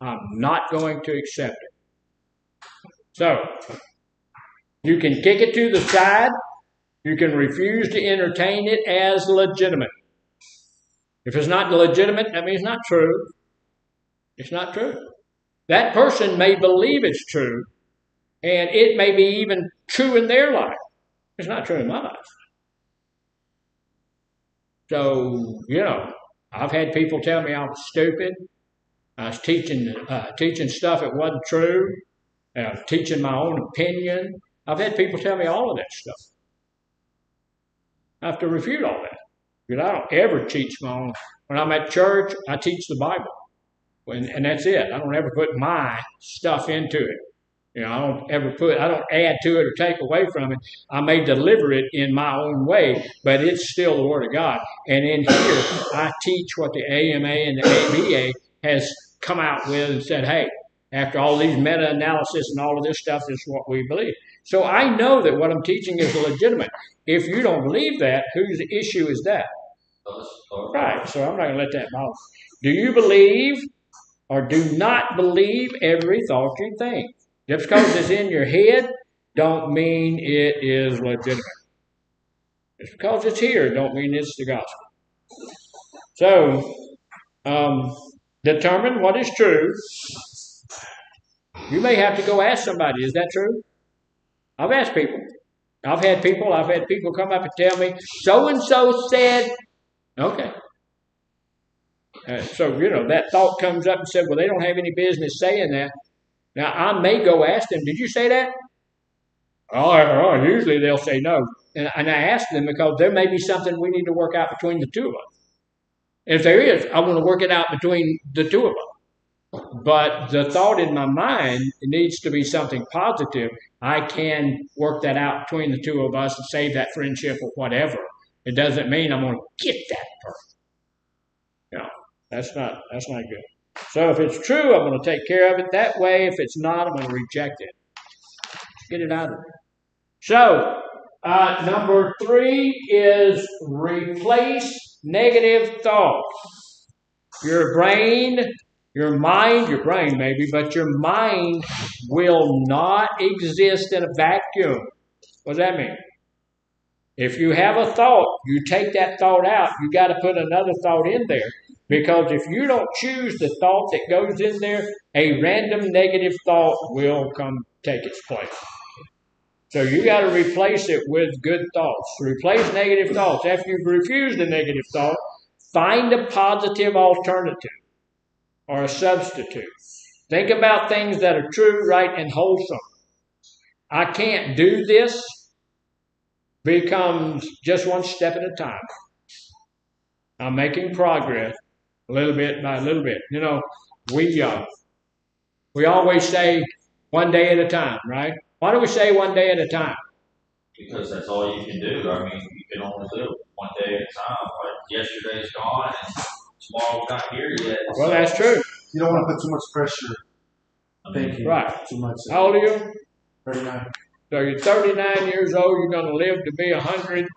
I'm not going to accept it. So, you can kick it to the side. You can refuse to entertain it as legitimate. If it's not legitimate, that means it's not true. It's not true. That person may believe it's true, and it may be even true in their life. It's not true in my life. So, I've had people tell me I was stupid. I was teaching stuff that wasn't true. I was teaching my own opinion. I've had people tell me all of that stuff. I have to refute all that. Because I don't ever teach my own. When I'm at church, I teach the Bible. And that's it. I don't ever put my stuff into it. I don't add to it or take away from it. I may deliver it in my own way, but it's still the Word of God. And in here, I teach what the AMA and the ABA has come out with and said, hey, after all these meta-analysis and all of this stuff, this is what we believe. So I know that what I'm teaching is legitimate. If you don't believe that, whose issue is that? Right, so I'm not going to let that bother. Do you believe or do not believe every thought you think? Just because it's in your head, don't mean it is legitimate. Just because it's here, don't mean it's the gospel. So, determine what is true. You may have to go ask somebody, is that true? I've asked people. I've had people come up and tell me, so-and-so said, okay. So, that thought comes up and said, well, they don't have any business saying that. Now, I may go ask them, did you say that? Oh, usually they'll say no. And I ask them because there may be something we need to work out between the two of us. If there is, I want to work it out between the two of us. But the thought in my mind needs to be something positive. I can work that out between the two of us and save that friendship or whatever. It doesn't mean I'm going to get that person. That's not good. So if it's true, I'm going to take care of it that way. If it's not, I'm going to reject it. Get it out of there. So, number 3 is replace negative thoughts. Your mind maybe, but your mind will not exist in a vacuum. What does that mean? If you have a thought, you take that thought out, you got to put another thought in there. Because if you don't choose the thought that goes in there, a random negative thought will come take its place. So you got to replace it with good thoughts. Replace negative thoughts. After you've refused a negative thought, find a positive alternative or a substitute. Think about things that are true, right, and wholesome. I can't do this becomes just one step at a time. I'm making progress. A little bit by a little bit. We always say one day at a time, right? Why do we say one day at a time? Because that's all you can do. I mean, you can only live one day at a time. Like yesterday's gone and tomorrow's not here yet. Well, that's true. You don't want to put too much pressure. Thank you. Right. Too much. How old are you? 39. So you're 39 years old. You're going to live to be 100.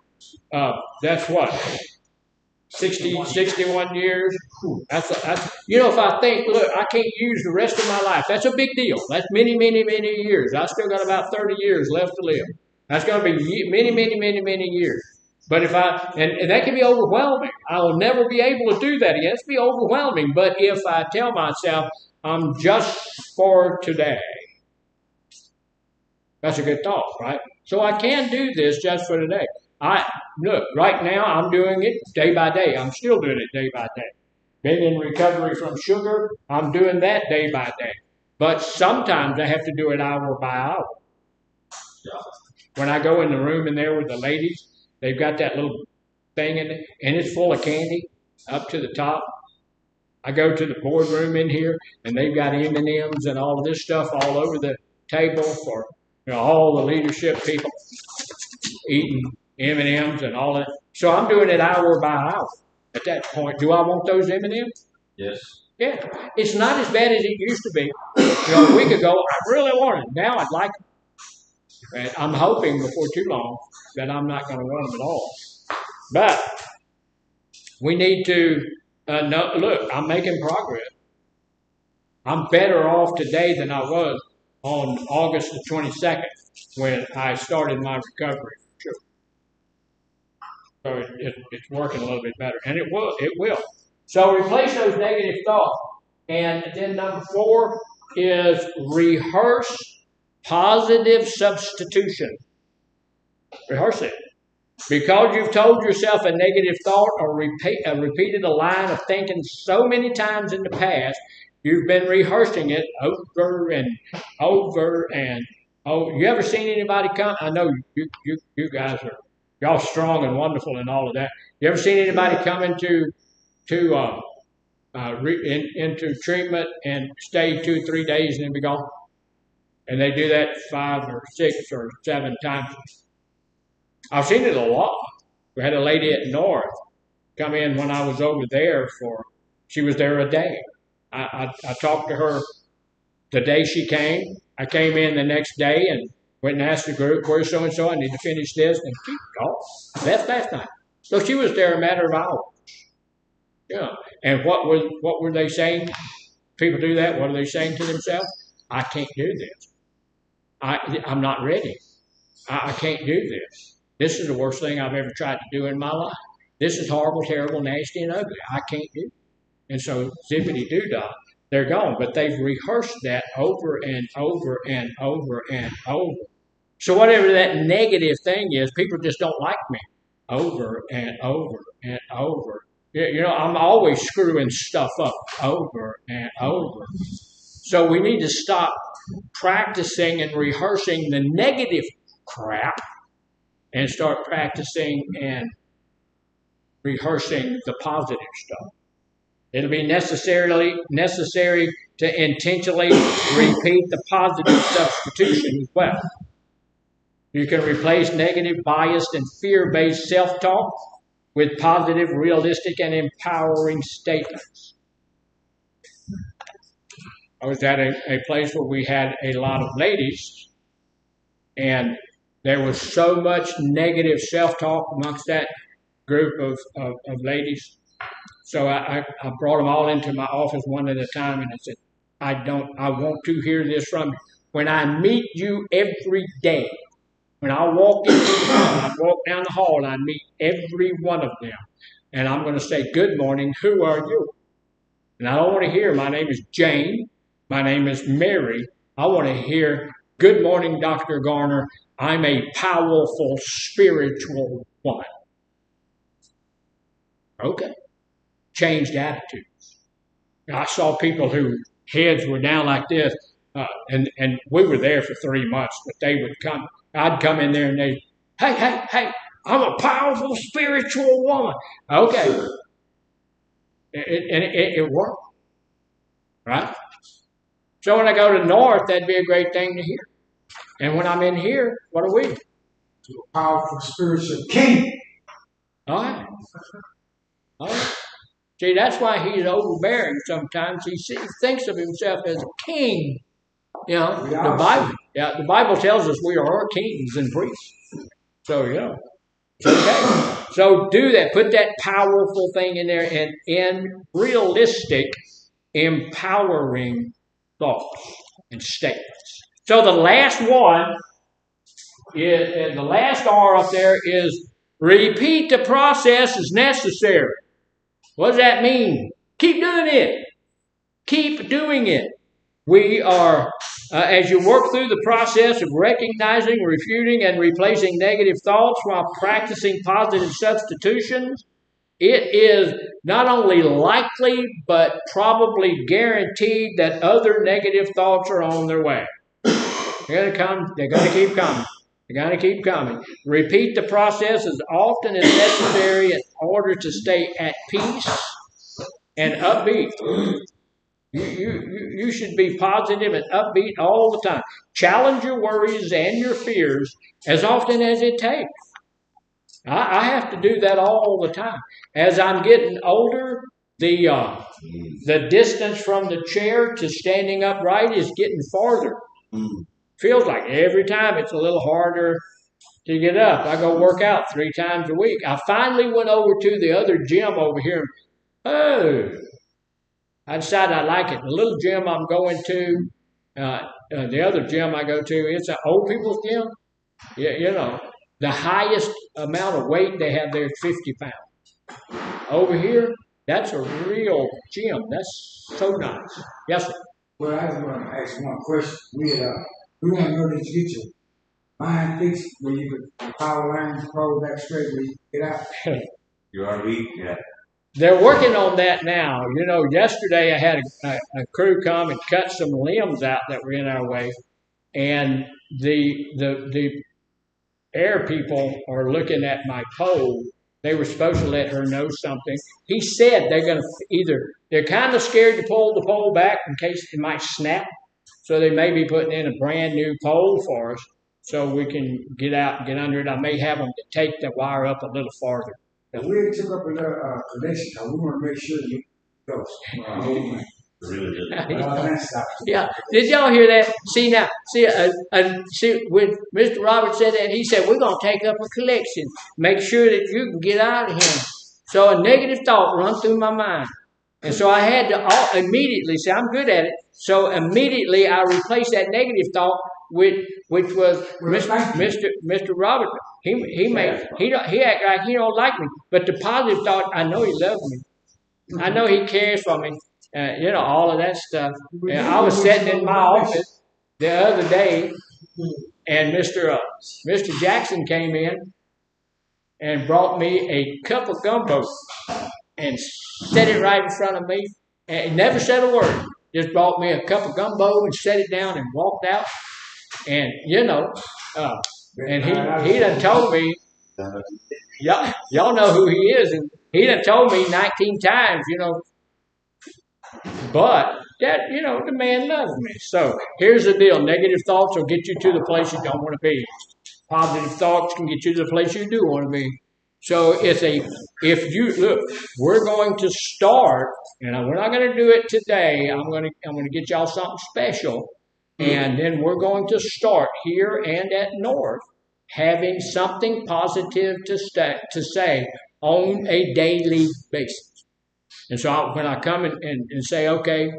That's what? 61 years. That's if I think, look, I can't use the rest of my life. That's a big deal. That's many, many, many years. I still got about 30 years left to live. That's going to be many, many, many, many years. But if and that can be overwhelming. I will never be able to do that again. It's be overwhelming. But if I tell myself, I'm just for today, that's a good thought, right? So I can do this just for today. Look, right now I'm doing it day by day. I'm still doing it day by day. Been in recovery from sugar, I'm doing that day by day. But sometimes I have to do it hour by hour. When I go in the room in there with the ladies, they've got that little thing in it, and it's full of candy up to the top. I go to the boardroom in here, and they've got M&Ms and all of this stuff all over the table for all the leadership people eating M&Ms and all that. So I'm doing it hour by hour. At that point, do I want those M&Ms? Yes. Yeah, it's not as bad as it used to be. A week ago, I really wanted it. Now I'd like them. And I'm hoping before too long that I'm not going to run them at all. But we need to know, look, I'm making progress. I'm better off today than I was on August the 22nd when I started my recovery. Sure. So it's working a little bit better. And it will. So replace those negative thoughts. And then number 4 is rehearse positive substitution. Rehearse it. Because you've told yourself a negative thought or repeated a line of thinking so many times in the past, you've been rehearsing it over and over and over. You ever seen anybody come? I know you guys are y'all strong and wonderful and all of that. You ever seen anybody come into treatment and stay 2 or 3 days and then be gone? And they do that 5 or 6 or 7 times. I've seen it a lot. We had a lady at North come in when I was over there she was there a day. I talked to her the day she came. I came in the next day and went and asked the group, where's so-and-so? I need to finish this. And she left last night. So she was there a matter of hours. Yeah. And what were they saying? People do that. What are they saying to themselves? I can't do this. I'm not ready. I can't do this. This is the worst thing I've ever tried to do in my life. This is horrible, terrible, nasty, and ugly. I can't do it. And so zippity-doo-dah, they're gone. But they've rehearsed that over and over and over and over. So whatever that negative thing is, people just don't like me. Over and over and over. I'm always screwing stuff up over and over. So we need to stop practicing and rehearsing the negative crap and start practicing and rehearsing the positive stuff. It'll be necessary to intentionally repeat the positive substitution as well. You can replace negative, biased, and fear-based self-talk with positive, realistic, and empowering statements. I was at a place where we had a lot of ladies, and there was so much negative self-talk amongst that group of ladies. So I brought them all into my office one at a time, and I said, I want to hear this from you. When I meet you every day, when I walk into the hall, I walk down the hall, and I meet every one of them. And I'm going to say, good morning, who are you? And I don't want to hear, my name is Jane, my name is Mary. I want to hear, good morning, Dr. Garner. I'm a powerful spiritual woman. Okay. Changed attitudes. I saw people whose heads were down like this, and we were there for 3 months, but they would come. I'd come in there and they'd, hey, I'm a powerful spiritual woman. Okay. It worked. Right? So when I go to North, that'd be a great thing to hear. And when I'm in here, what are we? To a powerful spiritual king. All right. See, that's why he's overbearing sometimes. He thinks of himself as a king. The Bible tells us we are kings and priests. So, it's okay. So do that. Put that powerful thing in there and in realistic, empowering thoughts and statements. So the last one, the last R up there is repeat the process as necessary. What does that mean? Keep doing it. Keep doing it. We are, as you work through the process of recognizing, refuting, and replacing negative thoughts while practicing positive substitutions, it is not only likely, but probably guaranteed that other negative thoughts are on their way. They're going to come. They're going to keep coming. They're going to keep coming. Repeat the process as often as necessary in order to stay at peace and upbeat. You should be positive and upbeat all the time. Challenge your worries and your fears as often as it takes. I have to do that all the time. As I'm getting older, the distance from the chair to standing upright is getting farther. Feels like every time it's a little harder to get up. I go work out 3 times a week. I finally went over to the other gym over here. Oh, I decided I like it. The little gym I'm going to, the other gym I go to, it's an old people's gym. Yeah, you know, the highest amount of weight they have there is 50 pounds. Over here, that's a real gym. That's so nice. Yes, sir. Well, I just want to ask one question. We want to know that you get your mind fixed where you can power lines, roll back straight where you get out. You are weak, yeah. They're working on that now. You know, yesterday I had a crew come and cut some limbs out that were in our way, and the air people are looking at my pole. They were supposed to let her know something. He said they're kind of scared to pull the pole back in case it might snap, so they may be putting in a brand new pole for us so we can get out and get under it. I may have them to take the wire up a little farther. We took up another connection. We want to make sure you go. Really good. Yeah. Did y'all hear that? See now, see when Mr. Robert said that, he said, we're going to take up a collection. Make sure that you can get out of here. So a negative thought run through my mind. And so I had to immediately say, I'm good at it. So immediately I replaced that negative thought which was Mr. Robert. He act like he don't like me. But the positive thought, I know he loves me. I know he cares for me. All of that stuff. I was sitting in my office the other day, and Mr. Jackson came in and brought me a cup of gumbo and set it right in front of me, and never said a word. Just brought me a cup of gumbo and set it down and walked out. And and he done told me, y'all know who he is, and he done told me 19 times, but that, the man loves me. So here's the deal. Negative thoughts will get you to the place you don't want to be. Positive thoughts can get you to the place you do want to be. So we're going to start, and we're not going to do it today. I'm going to get y'all something special, and then we're going to start here and at North having something positive to say on a daily basis. And so when I come and say, okay,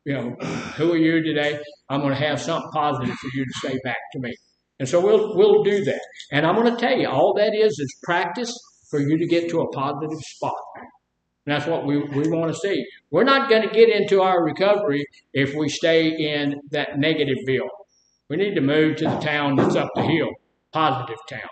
who are you today? I'm going to have something positive for you to say back to me. And so we'll do that. And I'm going to tell you, all that is practice for you to get to a positive spot. And that's what we want to see. We're not going to get into our recovery if we stay in that negative bill. We need to move to the town that's up the hill, positive town.